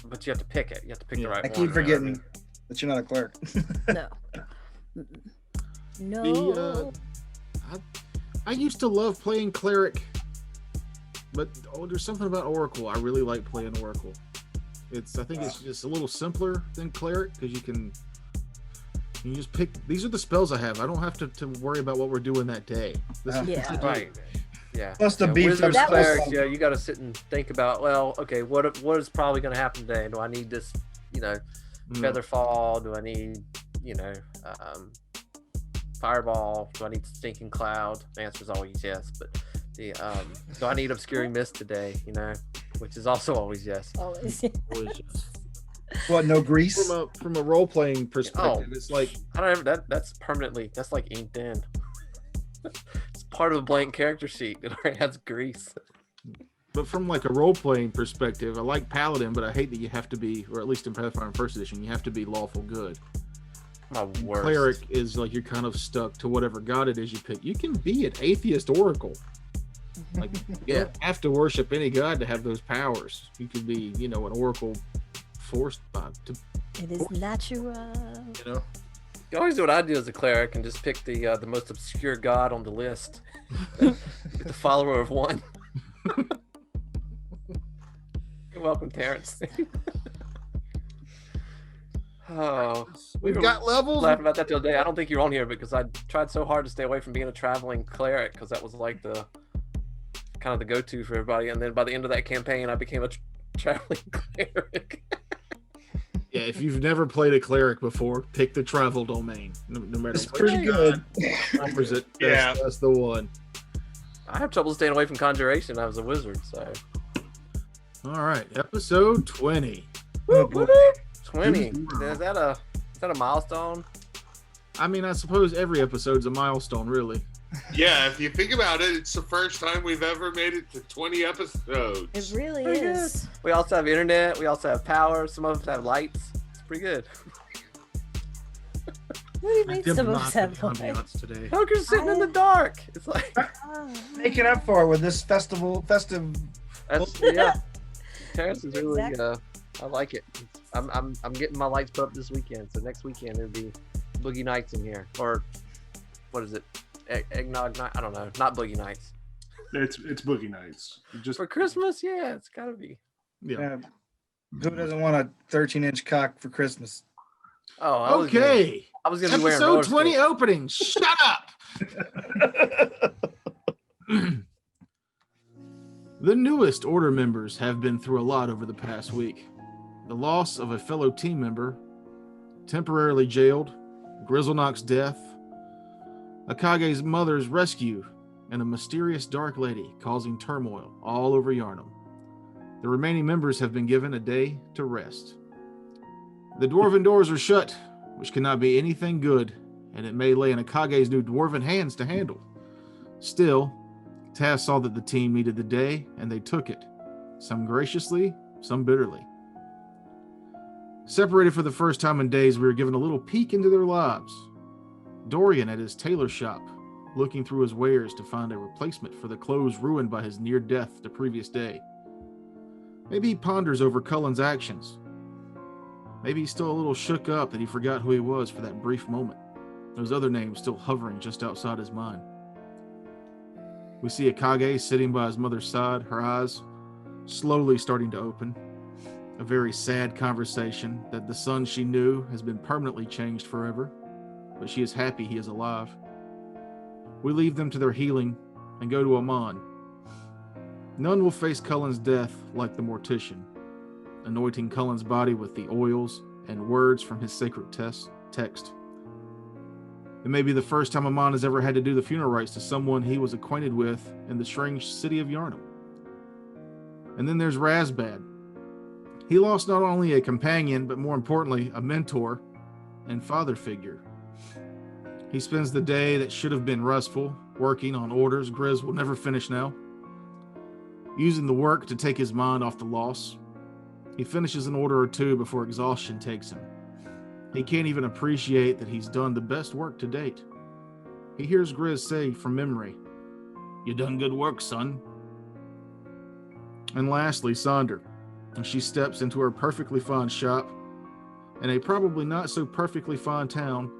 [SPEAKER 4] But you have to pick it. You have to pick the right
[SPEAKER 1] I
[SPEAKER 4] one.
[SPEAKER 1] keep
[SPEAKER 4] right?
[SPEAKER 1] forgetting that you're not a cleric.
[SPEAKER 6] No. No.
[SPEAKER 3] I used to love playing cleric, but there's something about oracle. I really like playing oracle. I think it's just a little simpler than cleric because you just pick. These are the spells I have. I don't have to worry about what we're doing that day.
[SPEAKER 6] Yeah.
[SPEAKER 4] Right. Yeah.
[SPEAKER 1] Plus the
[SPEAKER 4] Yeah,
[SPEAKER 1] beef
[SPEAKER 4] wizards,
[SPEAKER 1] up
[SPEAKER 4] clerics,
[SPEAKER 1] spells.
[SPEAKER 4] yeah, you got to sit and think about. Well, okay, what is probably going to happen today? Do I need this? Feather fall? Do I need fireball? Do I need stinking cloud? The answer is always yes. But do I need obscuring mist today? Which is also always yes.
[SPEAKER 6] Always.
[SPEAKER 1] What? No grease?
[SPEAKER 3] From a role playing perspective, it's like
[SPEAKER 4] I don't ever, that's permanently. That's like inked in. It's part of a blank character sheet. It already has grease.
[SPEAKER 3] But from a role playing perspective, I like paladin, but I hate that you have to be, or at least in Pathfinder First Edition, you have to be lawful good.
[SPEAKER 4] My worst.
[SPEAKER 3] Cleric is you're kind of stuck to whatever god it is you pick. You can be an atheist oracle. You don't have to worship any god to have those powers. You could be, an oracle forced to.
[SPEAKER 6] It is natural.
[SPEAKER 4] You always do what I do as a cleric and just pick the most obscure god on the list. Get the follower of one. You're welcome, Terrence. Oh,
[SPEAKER 3] We've got levels.
[SPEAKER 4] Laughing about that the other day. I don't think you're on here because I tried so hard to stay away from being a traveling cleric because that was the kind of the go-to for everybody. And then by the end of that campaign, I became a traveling cleric.
[SPEAKER 3] Yeah, if you've never played a cleric before, pick the travel domain. No matter
[SPEAKER 1] It's
[SPEAKER 3] what
[SPEAKER 1] pretty good.
[SPEAKER 3] offers it.
[SPEAKER 5] Yeah.
[SPEAKER 3] That's the one.
[SPEAKER 4] I have trouble staying away from conjuration. I was a wizard, so.
[SPEAKER 3] All right, episode 20.
[SPEAKER 1] Oh, boy.
[SPEAKER 4] 20. Is that a milestone?
[SPEAKER 3] I mean, I suppose every episode's a milestone, really.
[SPEAKER 5] Yeah, if you think about it, it's the first time we've ever made it to 20 episodes.
[SPEAKER 6] It really
[SPEAKER 4] Pretty
[SPEAKER 6] is.
[SPEAKER 4] We also have internet. We also have power. Some of us have lights. It's pretty good.
[SPEAKER 6] What do you mean some of us have lights?
[SPEAKER 3] ambiance today.
[SPEAKER 4] Poker's sitting in the dark. It's like
[SPEAKER 1] Making up for it with this festive.
[SPEAKER 4] that's yeah. Terrence is really
[SPEAKER 6] Exactly.
[SPEAKER 4] I like it. I'm getting my lights put up this weekend. So next weekend it'll be Boogie Nights in here, or what is it? Eggnog night? I don't know. Not Boogie Nights.
[SPEAKER 2] It's Boogie Nights. Just
[SPEAKER 4] For Christmas, yeah, it's gotta be.
[SPEAKER 3] Yeah.
[SPEAKER 1] Who doesn't want a 13-inch cock for Christmas?
[SPEAKER 4] Oh, I was
[SPEAKER 3] Okay.
[SPEAKER 4] gonna be wearing
[SPEAKER 3] Episode
[SPEAKER 4] roller
[SPEAKER 3] 20
[SPEAKER 4] skates.
[SPEAKER 3] opening. Shut up. The newest Order members have been through a lot over the past week. The loss of a fellow team member, temporarily jailed, Grizzlenot's death, Akage's mother's rescue, and a mysterious dark lady causing turmoil all over Yarnum. The remaining members have been given a day to rest. The dwarven doors are shut, which cannot be anything good, and it may lay in Akage's new dwarven hands to handle. Still, Taz saw that the team needed the day, and they took it, some graciously, some bitterly. Separated for the first time in days, we were given a little peek into their lives. Dorian at his tailor shop, looking through his wares to find a replacement for the clothes ruined by his near death the previous day. Maybe he ponders over Cullen's actions. Maybe he's still a little shook up that he forgot who he was for that brief moment. Those other names still hovering just outside his mind. We see Akage sitting by his mother's side, her eyes slowly starting to open. A very sad conversation that the son she knew has been permanently changed forever, but she is happy he is alive. We leave them to their healing and go to Amon. None will face Cullen's death like the mortician, anointing Cullen's body with the oils and words from his sacred text. It may be the first time Amon has ever had to do the funeral rites to someone he was acquainted with in the strange city of Yarnum. And then there's Razbad. He lost not only a companion, but more importantly, a mentor and father figure. He spends the day that should have been restful, working on orders Grizz will never finish now, using the work to take his mind off the loss. He finishes an order or two before exhaustion takes him. He can't even appreciate that he's done the best work to date. He hears Grizz say from memory, "You done good work, son." And lastly, Sonder. And she steps into her perfectly fine shop. In a probably not so perfectly fine town,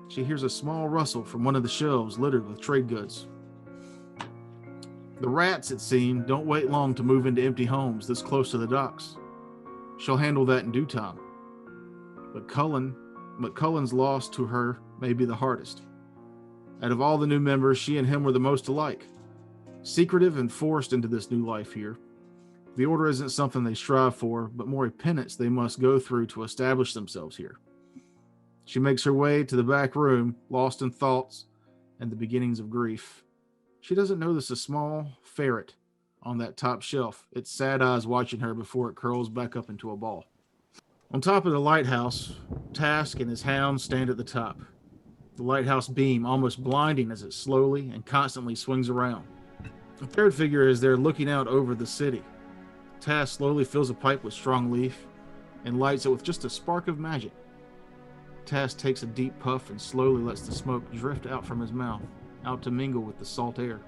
[SPEAKER 3] she hears a small rustle from one of the shelves littered with trade goods. The rats, it seems, don't wait long to move into empty homes this close to the docks. She'll handle that in due time. But Cullen's loss to her may be the hardest. Out of all the new members, she and him were the most alike. Secretive and forced into this new life here. The order isn't something they strive for, but more a penance they must go through to establish themselves here. She makes her way to the back room, lost in thoughts and the beginnings of grief. She doesn't notice a small ferret on that top shelf, its sad eyes watching her before it curls back up into a ball. On top of the lighthouse, Task and his hound stand at the top. The lighthouse beam almost blinding as it slowly and constantly swings around. The third figure is there looking out over the city. Task slowly fills a pipe with strong leaf and lights it with just a spark of magic. Task takes a deep puff and slowly lets the smoke drift out from his mouth, out to mingle with the salt air.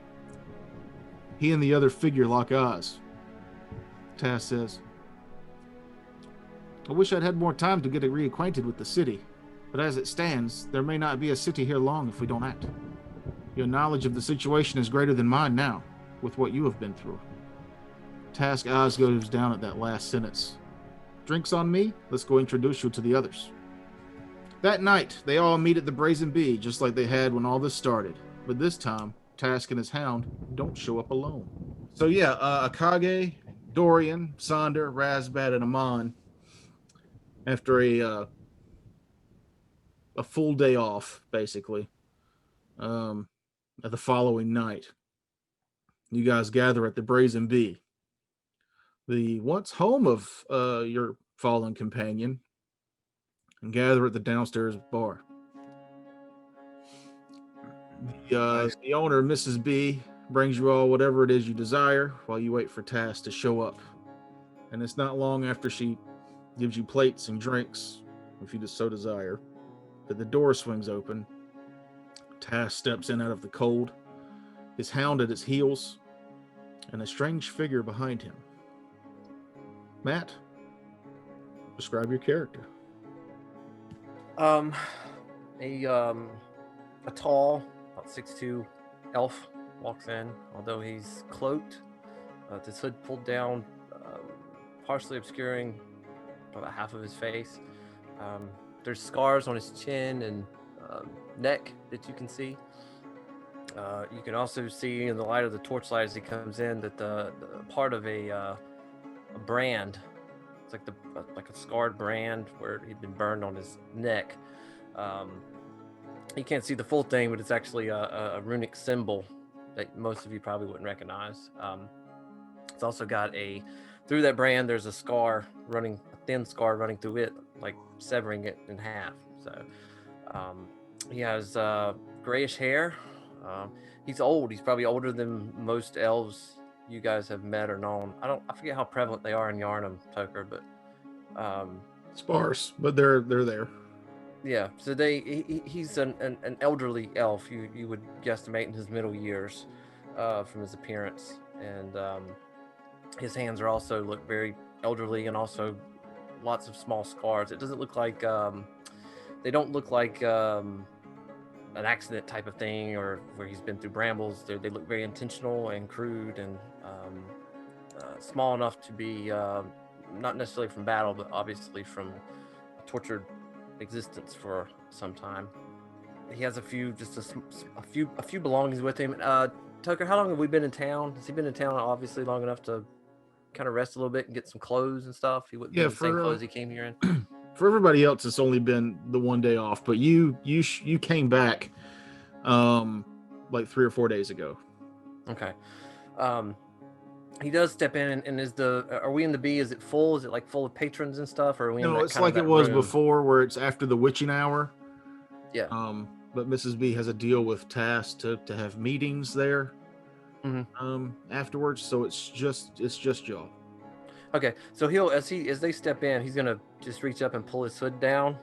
[SPEAKER 3] He and the other figure lock eyes. Task says, "I wish I'd had more time to get reacquainted with the city, but as it stands, there may not be a city here long if we don't act. Your knowledge of the situation is greater than mine now, with what you have been through." Task eyes goes down at that last sentence. "Drinks on me? Let's go introduce you to the others." That night, they all meet at the Brazen Bee, just like they had when all this started. But this time, Task and his hound don't show up alone. So yeah, Akage, Dorian, Sonder, Razbad, and Amon, after a full day off, basically, at the following night, you guys gather at the Brazen Bee, the once home of your fallen companion, and gather at the downstairs bar. The owner, Mrs. B, brings you all whatever it is you desire while you wait for Task to show up. And it's not long after she gives you plates and drinks, if you just so desire, that the door swings open. Task steps in out of the cold, his hound at his heels, and a strange figure behind him. Matt, describe your character.
[SPEAKER 4] A tall, about 6'2" elf walks in, although he's cloaked, with his hood pulled down, partially obscuring about half of his face. There's scars on his chin and neck that you can see. You can also see in the light of the torchlight as he comes in that the part of a brand, it's like a scarred brand where he'd been burned on his neck, You can't see the full thing, but it's actually a runic symbol that most of you probably wouldn't recognize. It's also got through that brand, there's a thin scar running through it, like severing it in half. So he has grayish hair. He's old. He's probably older than most elves you guys have met or known. I forget how prevalent they are in Yarnum, Toker, but
[SPEAKER 3] Sparse, but they're there.
[SPEAKER 4] yeah. So he's an elderly elf. You would guesstimate in his middle years, from his appearance, and his hands look very elderly, and also lots of small scars. It doesn't look like they don't look like an accident type of thing, or where he's been through brambles. They look very intentional and crude, and small enough to be not necessarily from battle, but obviously from a tortured existence for some time. He has a few belongings with him. Tucker, how long have we been in town? Has he been in town obviously long enough to kind of rest a little bit and get some clothes and stuff? He wouldn't be in the same clothes he came here in.
[SPEAKER 3] For everybody else, it's only been the one day off, but you came back like 3 or 4 days ago.
[SPEAKER 4] Okay. He does step in, and are we in the B? Is it full? Is it like full of patrons and stuff? Or are we in
[SPEAKER 3] No,
[SPEAKER 4] that
[SPEAKER 3] it's
[SPEAKER 4] kind
[SPEAKER 3] like
[SPEAKER 4] of
[SPEAKER 3] it was
[SPEAKER 4] room?
[SPEAKER 3] before, where it's after the witching hour.
[SPEAKER 4] Yeah.
[SPEAKER 3] But Mrs. B has a deal with Tass to have meetings there.
[SPEAKER 4] Mhm.
[SPEAKER 3] Afterwards, so it's just y'all.
[SPEAKER 4] Okay, so as they step in, he's gonna just reach up and pull his hood down,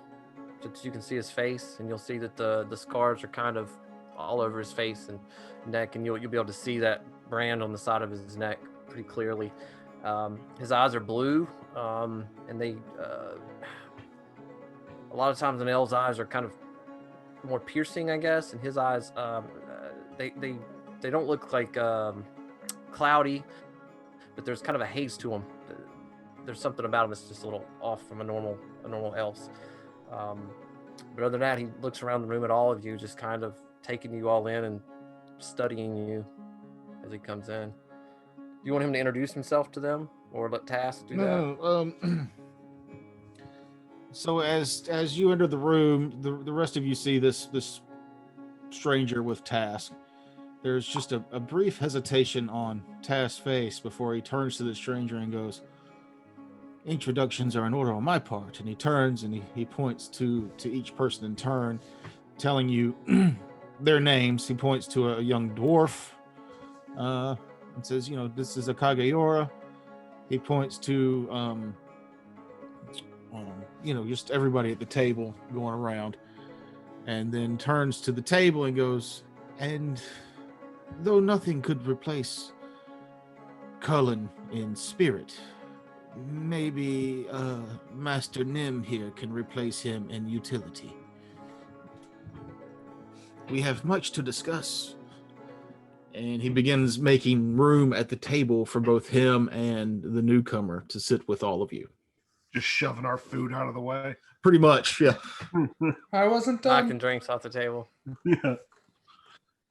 [SPEAKER 4] so that you can see his face, and you'll see that the scars are kind of all over his face and neck, and you'll be able to see that brand on the side of his neck pretty clearly. His eyes are blue, and they a lot of times an elf's eyes are kind of more piercing, I guess, and his eyes they don't look like cloudy, but there's kind of a haze to them. There's something about him that's just a little off from a normal elf's. But other than that, he looks around the room at all of you, just kind of taking you all in and studying you as he comes in. Do you want him to introduce himself to them, or let Tass do that?
[SPEAKER 3] No. So as you enter the room, the rest of you see this stranger with Tass. There's just a brief hesitation on Tass' face before he turns to the stranger and goes, "Introductions are in order on my part." And he turns and he points to each person in turn, telling you their names. He points to a young dwarf and says, "This is a Kageora." He points to just everybody at the table going around, and then turns to the table and goes, "And though nothing could replace Cullen in spirit, maybe Master Nim here can replace him in utility. We have much to discuss." And he begins making room at the table for both him and the newcomer to sit with all of you.
[SPEAKER 2] Just shoving our food out of the way.
[SPEAKER 3] Pretty much, yeah.
[SPEAKER 7] I wasn't done.
[SPEAKER 4] Knocking drinks off the table.
[SPEAKER 2] Yeah.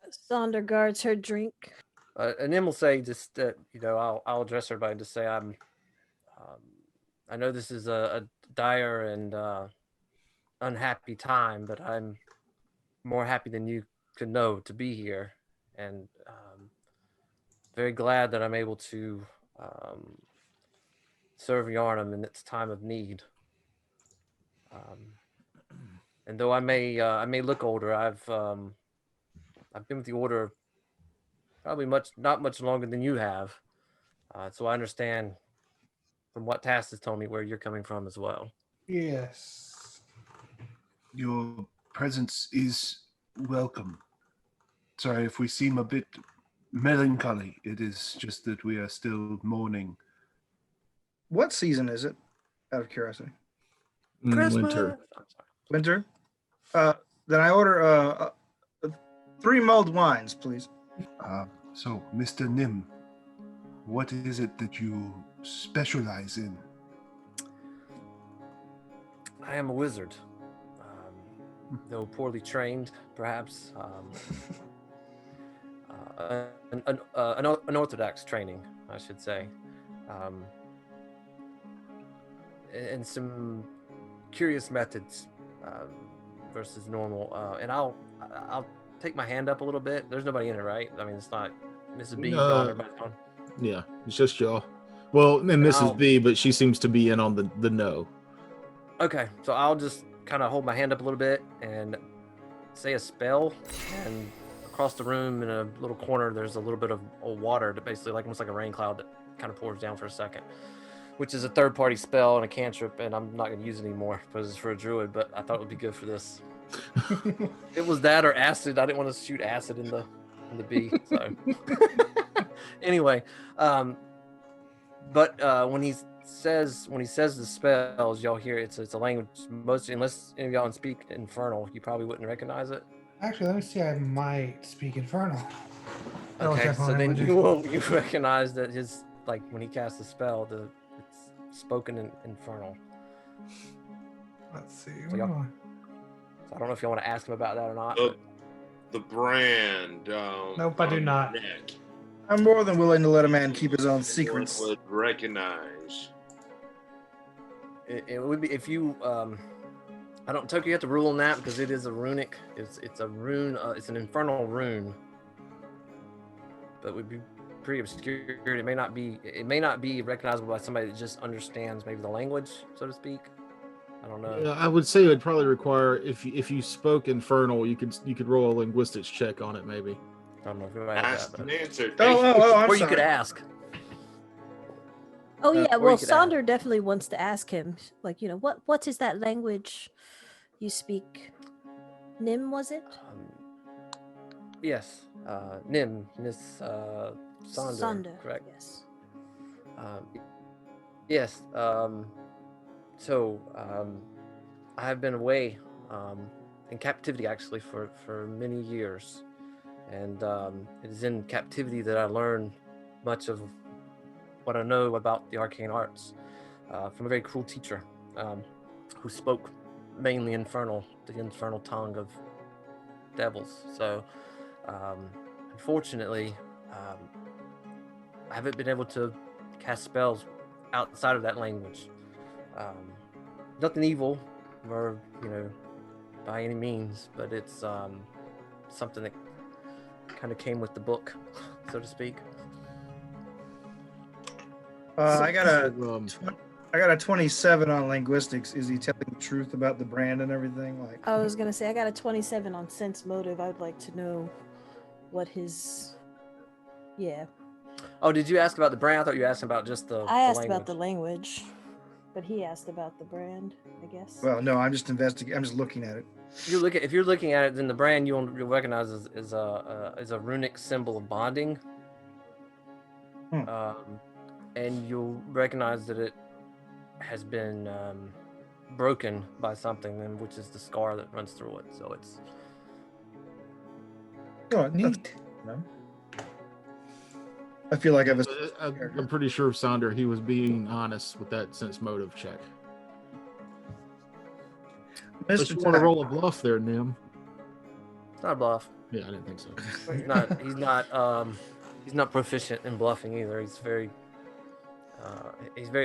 [SPEAKER 6] Sonder guards her drink.
[SPEAKER 4] And then we'll say just that, I'll address everybody and just say I know this is a dire and unhappy time, but I'm more happy than you could know to be here, and very glad that I'm able to serve Yarnum in its time of need. And though I may look older, I've been with the order probably not much longer than you have, so I understand from what Tass has told me where you're coming from as well.
[SPEAKER 7] Yes.
[SPEAKER 2] Your presence is welcome. Sorry if we seem a bit melancholy. It is just that we are still mourning.
[SPEAKER 1] What season is it? Out of curiosity.
[SPEAKER 3] Winter.
[SPEAKER 1] Winter. Then I order 3 mulled wines, please.
[SPEAKER 2] So, Mr. Nim, what is it that you specialize in?
[SPEAKER 4] I am a wizard, though poorly trained, perhaps. An orthodox training, I should say, and some curious methods versus normal. And I'll take my hand up a little bit. There's nobody in it, right? I mean, it's not Mrs. B gone. Everybody's gone.
[SPEAKER 3] Yeah, it's just y'all. Well, and Mrs. B, but she seems to be in on the no.
[SPEAKER 4] Okay, so I'll just kind of hold my hand up a little bit and say a spell, and across the room in a little corner, there's a little bit of water that basically, like almost like a rain cloud that kind of pours down for a second, which is a third-party spell and a cantrip, and I'm not going to use it anymore because it's for a druid, but I thought it would be good for this. It was that or acid. I didn't want to shoot acid in the bee, so anyway, but when he says the spells, y'all hear it's a language most, unless any of y'all speak Infernal, you probably wouldn't recognize it.
[SPEAKER 7] Actually, let me see. I might speak Infernal.
[SPEAKER 4] Okay, so then you recognize that his, like, when he casts the spell, it's spoken in Infernal.
[SPEAKER 7] Let's see.
[SPEAKER 4] So I don't know if y'all want to ask him about that or not.
[SPEAKER 5] The brand.
[SPEAKER 7] Nope, I do not.
[SPEAKER 5] Neck.
[SPEAKER 1] I'm more than willing to let a man keep his own secrets.
[SPEAKER 5] Would recognize.
[SPEAKER 4] It would be if you. I don't think you have to rule on that because it is a runic. It's a rune. It's an infernal rune. But it would be pretty obscure. It may not be recognizable by somebody that just understands maybe the language, so to speak. I don't know.
[SPEAKER 3] Yeah, I would say it would probably require if you spoke Infernal, you could roll a linguistics check on it, maybe.
[SPEAKER 4] I don't know if anybody has
[SPEAKER 5] Asked
[SPEAKER 4] that.
[SPEAKER 5] and answered.
[SPEAKER 1] I'm
[SPEAKER 4] Or you
[SPEAKER 1] sorry.
[SPEAKER 4] could ask.
[SPEAKER 6] Oh yeah,
[SPEAKER 4] or
[SPEAKER 6] well
[SPEAKER 4] you could ask.
[SPEAKER 6] Sonder definitely wants to ask him, like, what is that language you speak? Nim, was it?
[SPEAKER 4] Yes, Nim, Miss Sonder, correct?
[SPEAKER 6] Yes.
[SPEAKER 4] Yes. So I have been away in captivity actually for many years, and it is in captivity that I learned much of what I know about the arcane arts from a very cruel teacher who spoke mainly infernal, the infernal tongue of devils. So unfortunately, I haven't been able to cast spells outside of that language. Nothing evil or by any means, but it's something that kind of came with the book, so to speak.
[SPEAKER 1] I got a 27 on linguistics. Is he telling the truth about the brand and everything? Like,
[SPEAKER 6] I was gonna say I got a 27 on sense motive. I'd like to know what his. Yeah.
[SPEAKER 4] Oh, did you ask about the brand? I thought you asked about just the.
[SPEAKER 6] I asked
[SPEAKER 4] language.
[SPEAKER 6] about the language, but he asked about the brand, I guess.
[SPEAKER 1] well, no, I'm just investigating. I'm just looking at it.
[SPEAKER 4] If you're looking at it, then the brand you'll recognize is a runic symbol of bonding. And you'll recognize that it has been broken by something, and which is the scar that runs through it. So it's
[SPEAKER 1] Neat. I feel like
[SPEAKER 3] I'm pretty sure Sonder, he was being honest with that sense motive check. But you want to roll a bluff there, Nim?
[SPEAKER 4] it's not a bluff.
[SPEAKER 3] Yeah, I didn't think so.
[SPEAKER 4] He's not proficient in bluffing either. He's very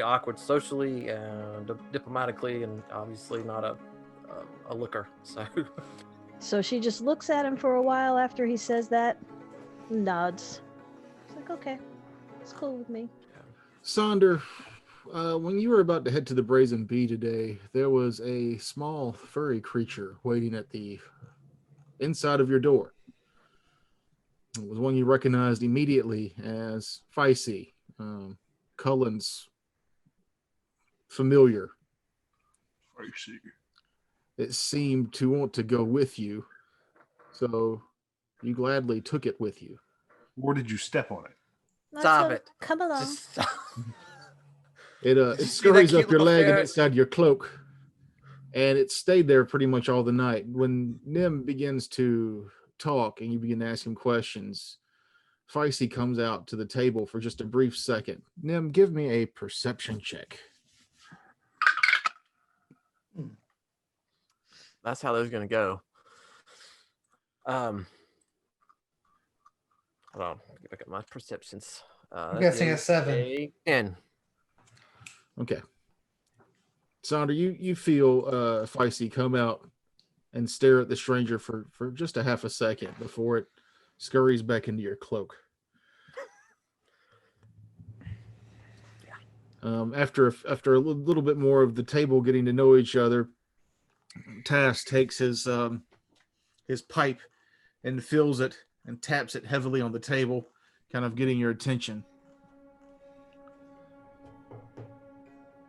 [SPEAKER 4] awkward socially and diplomatically, and obviously not a looker.
[SPEAKER 6] So she just looks at him for a while after he says that, nods. It's like, okay, it's cool with me.
[SPEAKER 3] Sonder, when you were about to head to the Brazen Bee today, there was a small furry creature waiting at the inside of your door. It was one you recognized immediately as Feisty, Cullen's familiar.
[SPEAKER 2] I see.
[SPEAKER 3] It seemed to want to go with you, so you gladly took it with you.
[SPEAKER 2] Or did you step on it?
[SPEAKER 4] Stop it.
[SPEAKER 6] Come along.
[SPEAKER 4] Just stop.
[SPEAKER 3] It
[SPEAKER 4] See that
[SPEAKER 3] scurries
[SPEAKER 4] cute
[SPEAKER 3] up your
[SPEAKER 4] little
[SPEAKER 3] leg and
[SPEAKER 4] ferret?
[SPEAKER 3] inside your cloak, and it stayed there pretty much all the night. When Nim begins to talk and you begin to ask him questions, Feisty comes out to the table for just a brief second. Nim, give me a perception check.
[SPEAKER 4] That's how those are gonna go. Hold on, look at my perceptions.
[SPEAKER 7] I'm guessing a 7.
[SPEAKER 4] 10.
[SPEAKER 3] Okay. Sonder, you feel Feisty come out and stare at the stranger for just a half a second before it scurries back into your cloak. After a little bit more of the table getting to know each other, Tass takes his pipe and fills it and taps it heavily on the table, kind of getting your attention.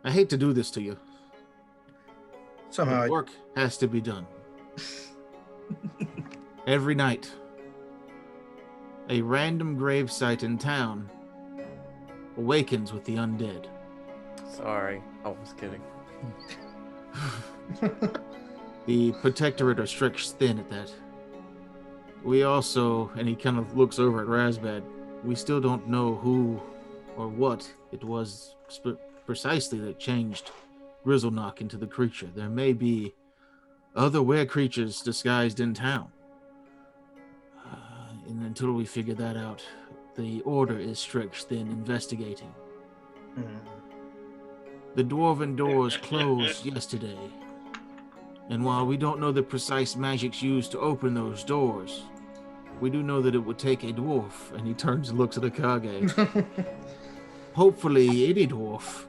[SPEAKER 3] I hate to do this to you.
[SPEAKER 1] Somehow,
[SPEAKER 3] But work has to be done. Every night, a random gravesite in town awakens with the undead.
[SPEAKER 4] Sorry, I was kidding.
[SPEAKER 3] The Protectorate are stretched thin at that. We also, and he kind of looks over at Razbad, we still don't know who or what it was precisely that changed Grizzleknock into the creature. There may be other were-creatures disguised in town. And until we figure that out, the Order is stretched thin investigating. The dwarven doors closed yesterday. And while we don't know the precise magics used to open those doors, we do know that it would take a dwarf, and he turns and looks at Akage. Hopefully any dwarf,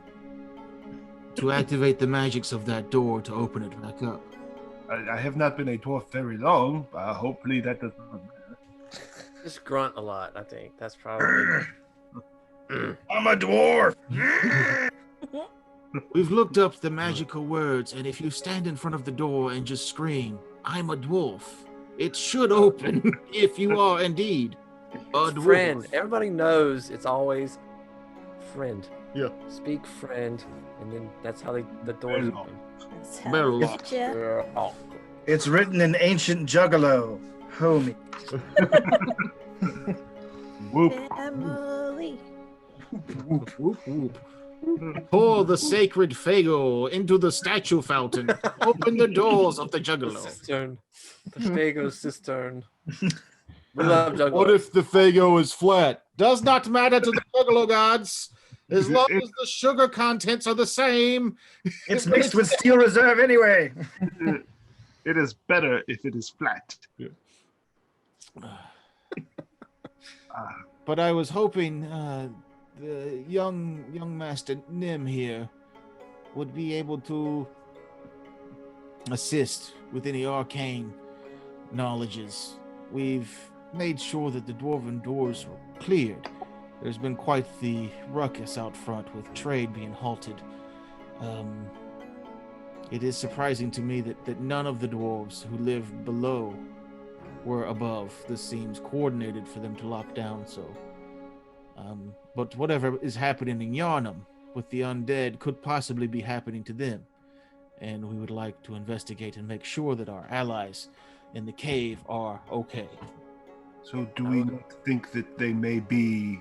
[SPEAKER 3] to activate the magics of that door to open it back up.
[SPEAKER 2] I have not been a dwarf very long. Hopefully that doesn't matter.
[SPEAKER 4] Just grunt a lot, I think. That's probably...
[SPEAKER 1] I'm a dwarf.
[SPEAKER 3] We've looked up the magical words, and if you stand in front of the door and just scream, "I'm a dwarf," it should open if you are indeed a dwarf.
[SPEAKER 4] Friend. Everybody knows it's always friend.
[SPEAKER 3] Yeah.
[SPEAKER 4] Speak friend, and then that's how the doors
[SPEAKER 2] Friend.
[SPEAKER 4] open.
[SPEAKER 6] That's how
[SPEAKER 3] Better
[SPEAKER 6] they
[SPEAKER 3] lock.
[SPEAKER 6] get ya.
[SPEAKER 4] Oh.
[SPEAKER 1] It's written in ancient Juggalo. Homie.
[SPEAKER 2] Whoop.
[SPEAKER 6] Emily.
[SPEAKER 3] Whoop, whoop, whoop. Pour the sacred Fago into the statue fountain. Open the doors of the
[SPEAKER 4] The
[SPEAKER 3] Juggalo.
[SPEAKER 4] cistern. The Fago cistern. We love Juggalo.
[SPEAKER 3] What if the Fago is flat? Does not matter to the Juggalo gods. As long as the sugar contents are the same.
[SPEAKER 1] It's mixed with Steel Reserve anyway.
[SPEAKER 2] It is better if it is flat.
[SPEAKER 3] But I was hoping the young master Nim here would be able to assist with any arcane knowledges. We've made sure that the dwarven doors were cleared. There's been quite the ruckus out front with trade being halted. It is surprising to me that none of the dwarves who live below were above. This seems coordinated for them to lock down, so... but whatever is happening in Yarnum with the undead could possibly be happening to them. And we would like to investigate and make sure that our allies in the cave are okay.
[SPEAKER 2] So do we not think that they may be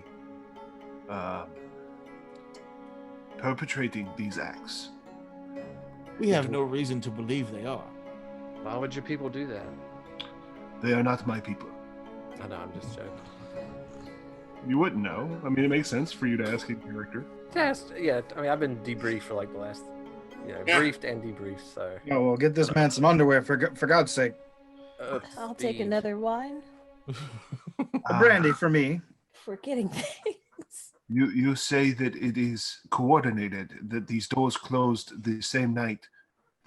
[SPEAKER 2] perpetrating these acts?
[SPEAKER 3] We have no reason to believe they are.
[SPEAKER 4] Why would your people do that?
[SPEAKER 2] They are not my people.
[SPEAKER 4] I know, I'm just joking.
[SPEAKER 2] You wouldn't know. I mean, it makes sense for you to ask in character.
[SPEAKER 4] Yeah, I mean, I've been debriefed for like the last, briefed and debriefed, so.
[SPEAKER 1] Oh, well, get this man some underwear for God's sake.
[SPEAKER 6] I'll take
[SPEAKER 4] Steve.
[SPEAKER 6] another wine.
[SPEAKER 1] Brandy for me.
[SPEAKER 6] Forgetting things.
[SPEAKER 2] You say that it is coordinated, that these doors closed the same night,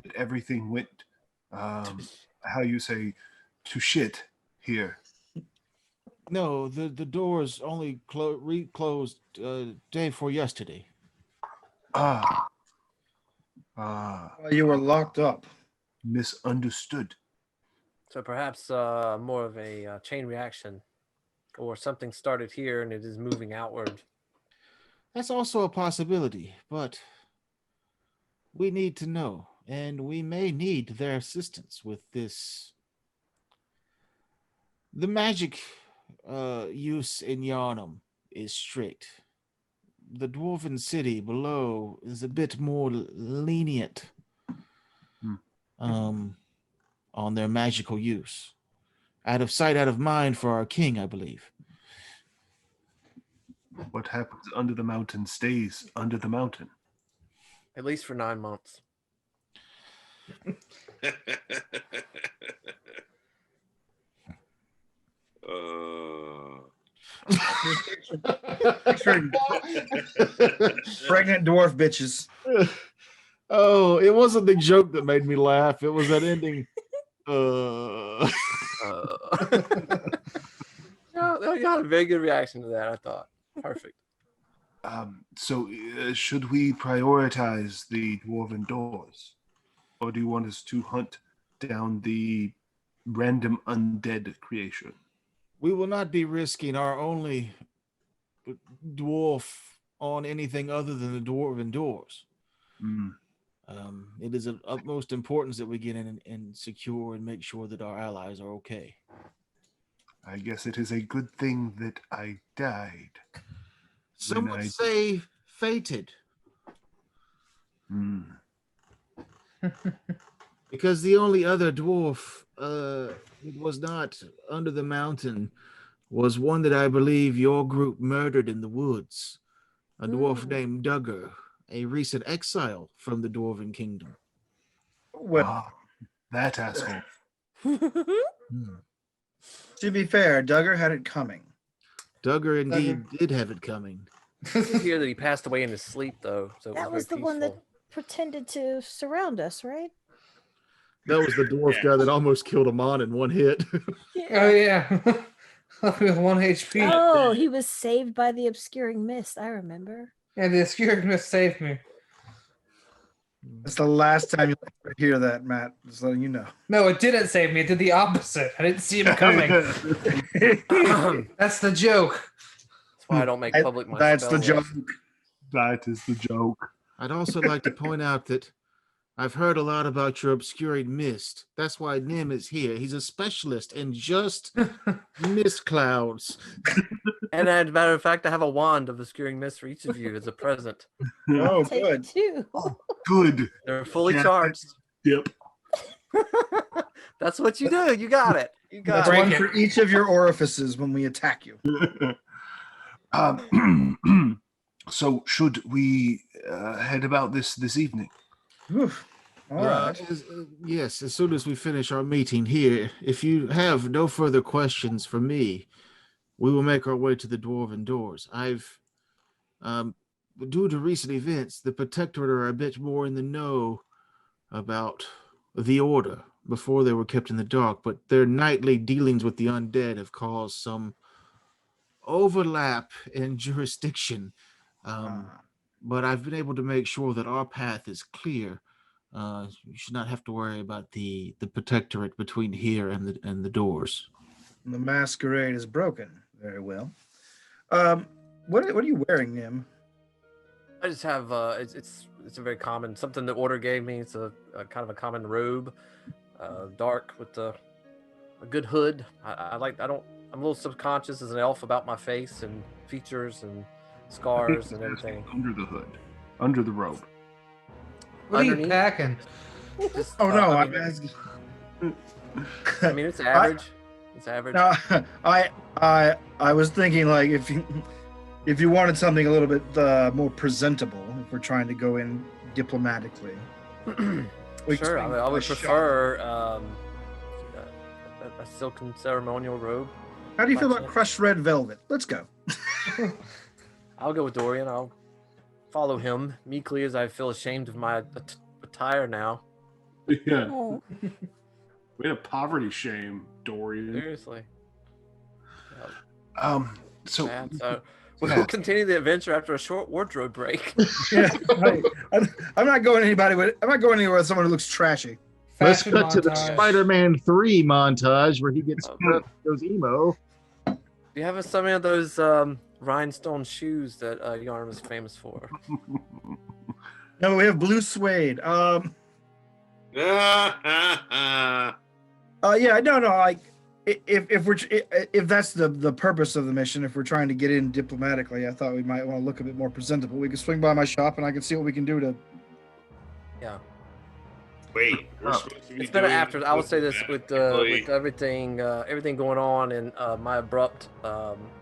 [SPEAKER 2] that everything went, how you say, to shit here.
[SPEAKER 3] No, the doors only reclosed day before yesterday.
[SPEAKER 2] Well,
[SPEAKER 1] You were locked up.
[SPEAKER 2] misunderstood.
[SPEAKER 4] So perhaps more of a chain reaction, or something started here and it is moving outward.
[SPEAKER 3] That's also a possibility, but we need to know, and we may need their assistance with this. The magic use in Yarnum is strict. The dwarven city below is a bit more lenient on their magical use. Out of sight, out of mind for our king, I believe.
[SPEAKER 2] What happens under the mountain stays under the mountain.
[SPEAKER 4] At least for 9 months.
[SPEAKER 1] Picturing pregnant dwarf bitches.
[SPEAKER 3] Oh, it wasn't the joke that made me laugh. It was that ending.
[SPEAKER 4] No, you had a very good reaction to that, I thought. Perfect.
[SPEAKER 2] So, should we prioritize the dwarven doors? Or do you want us to hunt down the random undead creation?
[SPEAKER 3] We will not be risking our only dwarf on anything other than the dwarven doors.
[SPEAKER 2] Mm.
[SPEAKER 3] It is of utmost importance that we get in and secure and make sure that our allies are okay.
[SPEAKER 2] I guess it is a good thing that I died.
[SPEAKER 3] Some would say fated.
[SPEAKER 2] Mm.
[SPEAKER 3] Because the only other dwarf that was not under the mountain was one that I believe your group murdered in the woods. A dwarf named Duggar, a recent exile from the Dwarven Kingdom.
[SPEAKER 1] Well,
[SPEAKER 2] That asshole.
[SPEAKER 1] to be fair, Duggar had it coming.
[SPEAKER 3] Duggar indeed did have it coming.
[SPEAKER 4] I did hear that he passed away in his sleep, though. So it
[SPEAKER 6] That
[SPEAKER 4] was
[SPEAKER 6] was the
[SPEAKER 4] very
[SPEAKER 6] one that
[SPEAKER 4] peaceful.
[SPEAKER 6] pretended to surround us, right?
[SPEAKER 3] That was the dwarf guy that almost killed Amon in one hit.
[SPEAKER 7] Oh yeah. With 1 HP.
[SPEAKER 6] Oh, he was saved by the obscuring mist. I remember.
[SPEAKER 7] Yeah, the obscure mist saved me.
[SPEAKER 1] That's the last time you'll ever hear that, Matt. Just letting you know.
[SPEAKER 7] No, it didn't save me. It did the opposite. I didn't see him coming. That's the joke.
[SPEAKER 4] That's why I don't make public my
[SPEAKER 1] That's
[SPEAKER 4] spell
[SPEAKER 1] the joke.
[SPEAKER 4] list.
[SPEAKER 2] That is the joke.
[SPEAKER 3] I'd also like to point out that I've heard a lot about your obscuring mist. That's why Nim is here. He's a specialist in just mist clouds.
[SPEAKER 4] And as a matter of fact, I have a wand of obscuring mist for each of you as a present.
[SPEAKER 1] Oh,
[SPEAKER 6] Take
[SPEAKER 1] good.
[SPEAKER 6] two.
[SPEAKER 2] Good.
[SPEAKER 4] They're fully
[SPEAKER 2] Yeah.
[SPEAKER 4] charged.
[SPEAKER 2] Yep.
[SPEAKER 4] That's what you do. You got it. You got
[SPEAKER 1] That's
[SPEAKER 4] it.
[SPEAKER 1] one for each of your orifices when we attack you.
[SPEAKER 2] So should we head about this evening?
[SPEAKER 1] Oof. All right.
[SPEAKER 3] Yes, as soon as we finish our meeting here, if you have no further questions for me, we will make our way to the Dwarven Doors. I've, due to recent events, the Protectorate are a bit more in the know about the Order before they were kept in the dark, but their nightly dealings with the undead have caused some overlap in jurisdiction. But I've been able to make sure that our path is clear. You should not have to worry about the protectorate between here and the doors.
[SPEAKER 1] The masquerade is broken. Very well. What are you wearing, Nim?
[SPEAKER 4] I just have it's a very common something the order gave me. It's a kind of a common robe, dark with a good hood. I'm a little subconscious as an elf about my face and features and scars and everything.
[SPEAKER 2] Under the hood, under the robe.
[SPEAKER 7] What are you
[SPEAKER 4] Underneath?
[SPEAKER 7] packing?
[SPEAKER 4] Just,
[SPEAKER 1] Oh no,
[SPEAKER 4] I
[SPEAKER 1] I'm
[SPEAKER 4] mean,
[SPEAKER 1] asking.
[SPEAKER 4] I mean, it's average. It's average.
[SPEAKER 1] No, I was thinking like if you wanted something a little bit more presentable, if we're trying to go in diplomatically.
[SPEAKER 4] Sure, I would prefer a silken ceremonial robe.
[SPEAKER 1] How do you feel about crushed red velvet? Let's go.
[SPEAKER 4] I'll go with Dorian. I'll follow him meekly as I feel ashamed of my attire now.
[SPEAKER 2] Yeah.
[SPEAKER 6] Oh,
[SPEAKER 2] We had a poverty shame, Dorian.
[SPEAKER 4] Seriously.
[SPEAKER 2] So
[SPEAKER 4] Man, so we'll continue the adventure after a short wardrobe break.
[SPEAKER 1] Yeah, I'm not going anywhere with someone who looks trashy.
[SPEAKER 3] Let's
[SPEAKER 7] Fashion
[SPEAKER 3] cut to the
[SPEAKER 7] montage.
[SPEAKER 3] Spider-Man 3 montage where he gets goes emo.
[SPEAKER 4] Do you have some of those rhinestone shoes that Yarn is famous for?
[SPEAKER 1] No, we have blue suede. Yeah, no, like if that's the purpose of the mission, if we're trying to get in diplomatically, I thought we might want to look a bit more presentable. We could swing by my shop and I can see what we can do to.
[SPEAKER 4] Yeah.
[SPEAKER 5] Wait, we're supposed to be
[SPEAKER 4] It's been
[SPEAKER 5] doing
[SPEAKER 4] after. I will say this with
[SPEAKER 5] diplomatically.
[SPEAKER 4] everything going on and my abrupt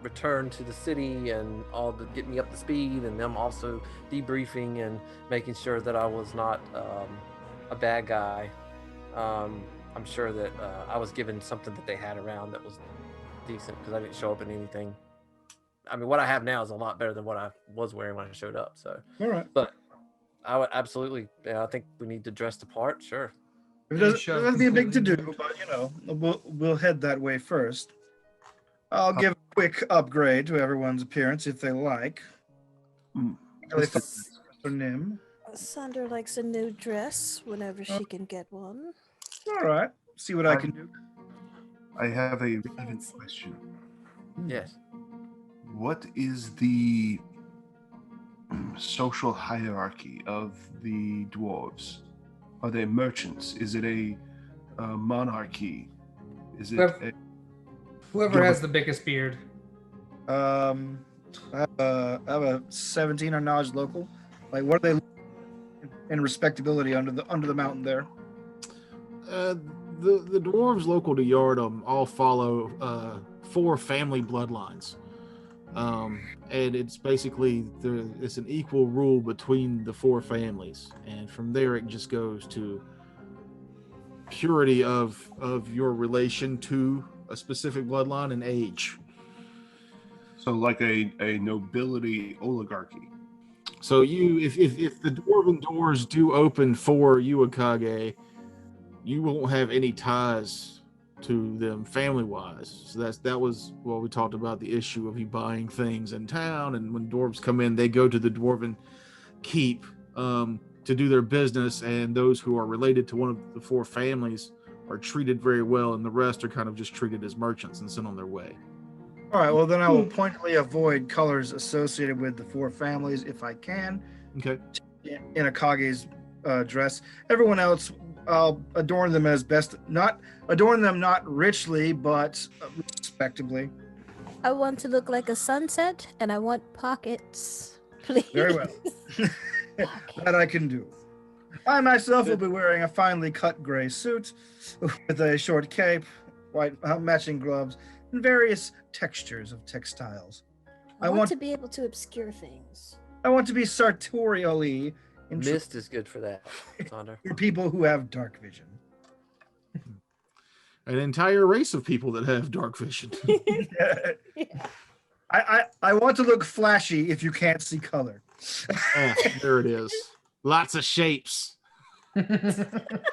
[SPEAKER 4] return to the city and all the getting me up to speed and them also debriefing and making sure that I was not a bad guy, I'm sure that I was given something that they had around that was decent because I didn't show up in anything. I mean, what I have now is a lot better than what I was wearing when I showed up. So,
[SPEAKER 1] All right.
[SPEAKER 4] but I would absolutely. Yeah, I think we need to dress the part. Sure.
[SPEAKER 1] It
[SPEAKER 7] You
[SPEAKER 1] doesn't,
[SPEAKER 7] shove
[SPEAKER 1] doesn't be a big to do,
[SPEAKER 7] completely
[SPEAKER 1] but we'll head that way first. I'll give a quick upgrade to everyone's appearance if they like.
[SPEAKER 2] Mm.
[SPEAKER 1] Really for Nim.
[SPEAKER 6] Sandra likes a new dress whenever she can get one.
[SPEAKER 1] All right. See what I can do.
[SPEAKER 2] I have a relevant
[SPEAKER 6] Fancy.
[SPEAKER 2] question.
[SPEAKER 4] Yes.
[SPEAKER 2] What is the social hierarchy of the dwarves? Are they merchants? Is it a monarchy? Is it
[SPEAKER 7] Whoever-
[SPEAKER 2] a,
[SPEAKER 7] Whoever has the biggest beard.
[SPEAKER 1] I have a 17 on knowledge local. Like, what are they in respectability under the mountain there?
[SPEAKER 3] The dwarves local to Yardom all follow 4 family bloodlines, and it's basically it's an equal rule between the 4 families, and from there it just goes to purity of your relation to a specific bloodline and age.
[SPEAKER 2] so like a nobility oligarchy?
[SPEAKER 3] So if the dwarven doors do open for Uakage, you won't have any ties to them family wise. So that was what we talked about, the issue of you buying things in town, and when dwarves come in, they go to the dwarven keep to do their business, and those who are related to one of the 4 families are treated very well, and the rest are kind of just treated as merchants and sent on their way.
[SPEAKER 1] All right. Well, then I will pointedly avoid colors associated with the 4 families if I can.
[SPEAKER 3] Okay.
[SPEAKER 1] In Akage's dress. Everyone else, I'll adorn them as best. Not adorn them not richly, but respectably.
[SPEAKER 6] I want to look like a sunset, and I want pockets. Please.
[SPEAKER 1] Very well. That I can do. I myself will be wearing a finely cut gray suit with a short cape, white matching gloves, and various textures of textiles.
[SPEAKER 6] I want to be able to obscure things.
[SPEAKER 1] I want to be sartorially
[SPEAKER 4] Mist is good for that, Sandra.
[SPEAKER 1] for people who have dark vision.
[SPEAKER 3] An entire race of people that have dark vision.
[SPEAKER 1] I want to look flashy if you can't see color.
[SPEAKER 3] There it is. Lots of shapes.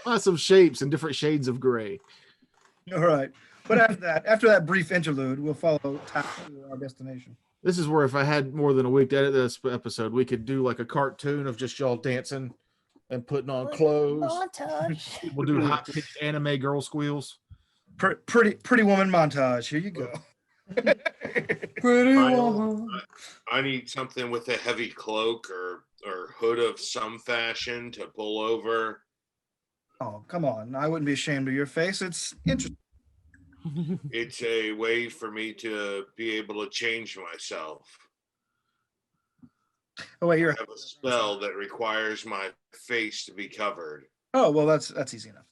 [SPEAKER 3] Lots of shapes and different shades of gray.
[SPEAKER 1] All right. But after that brief interlude, we'll follow to our destination.
[SPEAKER 3] This is where, if I had more than a week to edit this episode, we could do like a cartoon of just y'all dancing and putting on clothes.
[SPEAKER 6] Montage.
[SPEAKER 3] We'll do hot pitched anime girl squeals.
[SPEAKER 1] Pretty woman montage. Here you go.
[SPEAKER 7] Pretty woman.
[SPEAKER 5] I need something with a heavy cloak or hood of some fashion to pull over.
[SPEAKER 1] Oh, come on. I wouldn't be ashamed of your face. It's interesting.
[SPEAKER 5] It's a way for me to be able to change myself.
[SPEAKER 1] Oh, wait,
[SPEAKER 5] I have a spell that requires my face to be covered.
[SPEAKER 1] Oh, well, that's easy enough.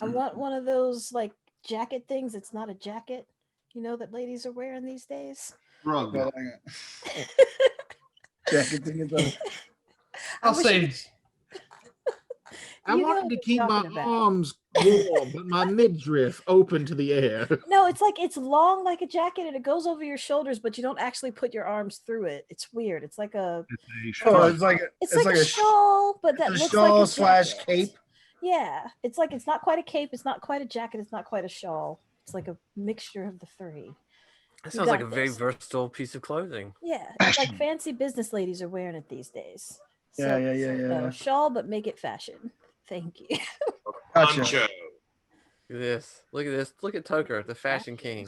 [SPEAKER 6] I want one of those like jacket things. It's not a jacket, that ladies are wearing these days.
[SPEAKER 2] Rug.
[SPEAKER 1] Well, hang on. Jacket thing is
[SPEAKER 7] I'll say
[SPEAKER 3] I wanted to keep my arms warm, but my midriff open to the air.
[SPEAKER 6] No, it's long like a jacket and it goes over your shoulders, but you don't actually put your arms through it. It's weird. It's like a
[SPEAKER 1] it's like
[SPEAKER 6] a shawl, but that
[SPEAKER 1] a
[SPEAKER 6] looks
[SPEAKER 1] shawl
[SPEAKER 6] like a jacket.
[SPEAKER 1] / cape.
[SPEAKER 6] Yeah, it's not quite a cape. It's not quite a jacket. It's not quite a shawl. It's like a mixture of the 3.
[SPEAKER 4] That sounds like a very versatile piece of clothing.
[SPEAKER 6] Yeah, it's like fancy business ladies are wearing it these days.
[SPEAKER 1] Yeah.
[SPEAKER 6] Shawl, but make it fashion. Thank you.
[SPEAKER 1] Gotcha.
[SPEAKER 5] Poncho.
[SPEAKER 4] Look at this. Look at this. Look at Tucker, the fashion king.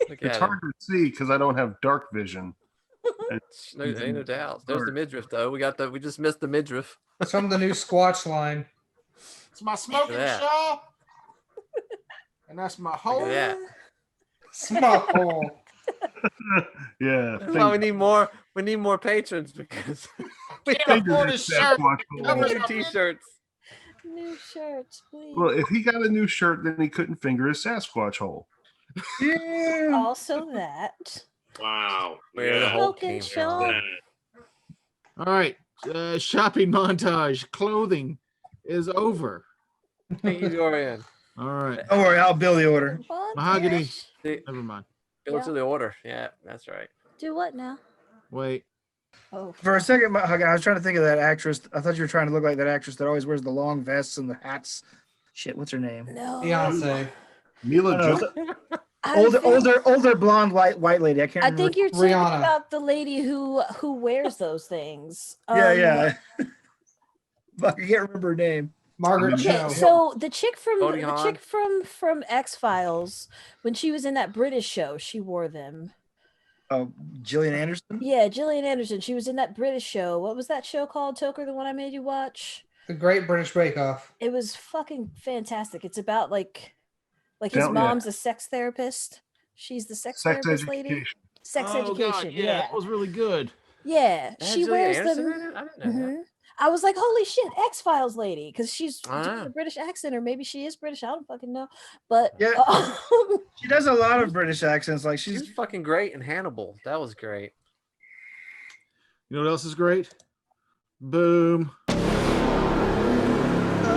[SPEAKER 4] Look
[SPEAKER 2] It's
[SPEAKER 4] at
[SPEAKER 2] hard to see because I don't have dark vision. It's,
[SPEAKER 4] him. No, ain't no doubt. There's the midriff though. We just missed the midriff.
[SPEAKER 7] some of the new Squatch line.
[SPEAKER 3] It's my smoking
[SPEAKER 4] that.
[SPEAKER 3] shawl. And that's my
[SPEAKER 4] Look
[SPEAKER 3] hole.
[SPEAKER 4] at that.
[SPEAKER 7] Small hole.
[SPEAKER 2] yeah.
[SPEAKER 4] That's why we need more patrons because we
[SPEAKER 3] Can't afford a shirt.
[SPEAKER 4] don't need t-shirts.
[SPEAKER 6] New shirts, please.
[SPEAKER 2] Well, if he got a new shirt, then he couldn't finger his Sasquatch hole.
[SPEAKER 1] Yeah.
[SPEAKER 6] Also that.
[SPEAKER 5] Wow.
[SPEAKER 4] Where the
[SPEAKER 5] Yeah.
[SPEAKER 4] hole
[SPEAKER 6] Smoking
[SPEAKER 4] came
[SPEAKER 6] shawl.
[SPEAKER 4] from.
[SPEAKER 5] Yeah.
[SPEAKER 3] All right. shopping montage. Clothing is over.
[SPEAKER 4] Thank you, Dorian.
[SPEAKER 3] All right.
[SPEAKER 1] Don't worry, I'll bill the order.
[SPEAKER 3] Mahogany.
[SPEAKER 4] See,
[SPEAKER 3] Never mind.
[SPEAKER 4] Go to the order. Yeah, that's right.
[SPEAKER 6] Do what now?
[SPEAKER 3] Wait.
[SPEAKER 6] Oh,
[SPEAKER 1] For a second, I was trying to think of that actress. I thought you were trying to look like that actress that always wears the long vests and the hats. Shit, what's her name?
[SPEAKER 6] no.
[SPEAKER 7] Beyonce.
[SPEAKER 2] Mila
[SPEAKER 1] No,
[SPEAKER 2] Jovovich.
[SPEAKER 1] older blonde white lady. I can't
[SPEAKER 6] I
[SPEAKER 1] remember.
[SPEAKER 6] think you're talking
[SPEAKER 7] Rihanna.
[SPEAKER 6] about the lady who wears those things.
[SPEAKER 1] Yeah. Fuck, I can't remember her name.
[SPEAKER 7] Margaret
[SPEAKER 6] Okay,
[SPEAKER 7] Cho.
[SPEAKER 6] so the chick
[SPEAKER 4] Goldie Hawn?
[SPEAKER 6] from X-Files, when she was in that British show, she wore them.
[SPEAKER 1] Oh, Gillian Anderson.
[SPEAKER 6] Yeah, Gillian Anderson. She was in that British show. What was that show called, Toker? The one I made you watch?
[SPEAKER 7] The Great British Bake Off.
[SPEAKER 6] It was fucking fantastic. It's about like his
[SPEAKER 2] Yeah.
[SPEAKER 6] mom's a sex therapist. She's the sex therapist lady.
[SPEAKER 2] education.
[SPEAKER 6] Sex
[SPEAKER 3] Oh, God,
[SPEAKER 6] education. Yeah.
[SPEAKER 3] that was really good.
[SPEAKER 6] Yeah.
[SPEAKER 4] That had
[SPEAKER 6] She
[SPEAKER 4] Gillian
[SPEAKER 6] wears
[SPEAKER 4] Anderson
[SPEAKER 6] them.
[SPEAKER 4] in it? I didn't know that.
[SPEAKER 6] Mhm. I was like, holy shit, X-Files lady, because she's
[SPEAKER 4] I
[SPEAKER 6] doing
[SPEAKER 4] know.
[SPEAKER 6] a British accent, or maybe she is British. I don't fucking know. But
[SPEAKER 1] Yeah. She does a lot of British accents. Like
[SPEAKER 4] She's
[SPEAKER 1] she's
[SPEAKER 4] fucking great in Hannibal. That was great.
[SPEAKER 3] You know what else is great? Boom.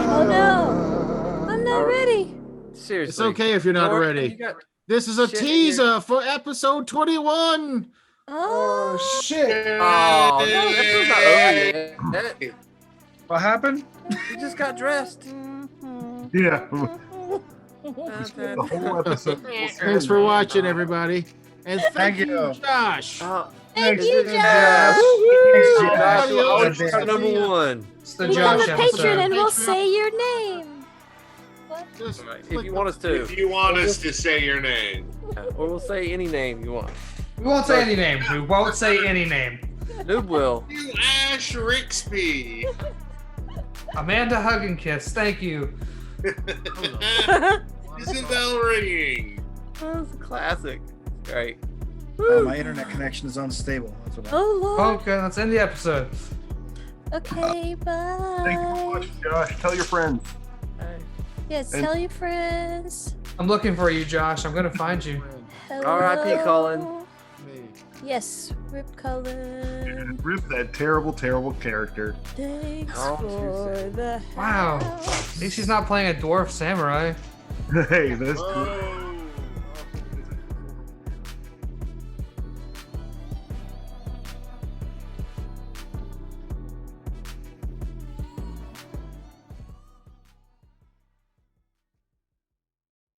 [SPEAKER 6] oh no, I'm not ready.
[SPEAKER 4] Seriously.
[SPEAKER 3] It's okay if you're not
[SPEAKER 4] Dorian,
[SPEAKER 3] ready.
[SPEAKER 4] you got-
[SPEAKER 3] This is a
[SPEAKER 4] shit in
[SPEAKER 3] teaser for episode 21.
[SPEAKER 6] Oh,
[SPEAKER 7] shit.
[SPEAKER 4] Oh, no, this is not over yet.
[SPEAKER 1] what happened?
[SPEAKER 4] You just got dressed.
[SPEAKER 2] Yeah.
[SPEAKER 4] Okay.
[SPEAKER 2] The whole episode.
[SPEAKER 3] Thanks for watching, everybody. And thank
[SPEAKER 1] Thank
[SPEAKER 3] you,
[SPEAKER 1] you.
[SPEAKER 3] Josh.
[SPEAKER 4] Oh,
[SPEAKER 6] Thank
[SPEAKER 1] Thanks,
[SPEAKER 6] you,
[SPEAKER 1] Josh.
[SPEAKER 6] Josh.
[SPEAKER 1] Thanks,
[SPEAKER 4] Josh,
[SPEAKER 1] Josh.
[SPEAKER 4] you're always
[SPEAKER 1] Yeah.
[SPEAKER 4] our number one.
[SPEAKER 7] It's the
[SPEAKER 6] Become
[SPEAKER 7] Josh
[SPEAKER 6] a
[SPEAKER 7] episode.
[SPEAKER 6] patron and we'll
[SPEAKER 3] Patreon.
[SPEAKER 6] say your name. What?
[SPEAKER 3] Just
[SPEAKER 4] Right, If
[SPEAKER 3] click
[SPEAKER 4] you want us to,
[SPEAKER 5] If you want us to say your name.
[SPEAKER 4] or we'll say any name you want.
[SPEAKER 7] We won't say any name. We won't say any name.
[SPEAKER 4] Noob will.
[SPEAKER 5] You Ash Rixby.
[SPEAKER 7] Amanda Hug and Kiss. Thank you.
[SPEAKER 5] Isabel ringing.
[SPEAKER 4] That's a classic. Great.
[SPEAKER 1] My internet connection is unstable. That's what
[SPEAKER 6] Oh Lord.
[SPEAKER 7] Okay, let's end the episode.
[SPEAKER 6] Okay, bye.
[SPEAKER 2] Thank you so much, Josh. Tell your friends.
[SPEAKER 4] Hey.
[SPEAKER 6] Yes,
[SPEAKER 2] And-
[SPEAKER 6] tell your friends.
[SPEAKER 7] I'm looking for you, Josh. I'm gonna find you.
[SPEAKER 6] Hello.
[SPEAKER 4] R.I.P. Cullen.
[SPEAKER 3] me.
[SPEAKER 6] Yes, Rip Cullen.
[SPEAKER 2] Rip that terrible, terrible character.
[SPEAKER 6] Thanks
[SPEAKER 4] Oh,
[SPEAKER 6] for the
[SPEAKER 7] Wow.
[SPEAKER 6] house.
[SPEAKER 7] At least she's not playing a dwarf samurai.
[SPEAKER 2] Hey, that's cool.
[SPEAKER 5] Oh.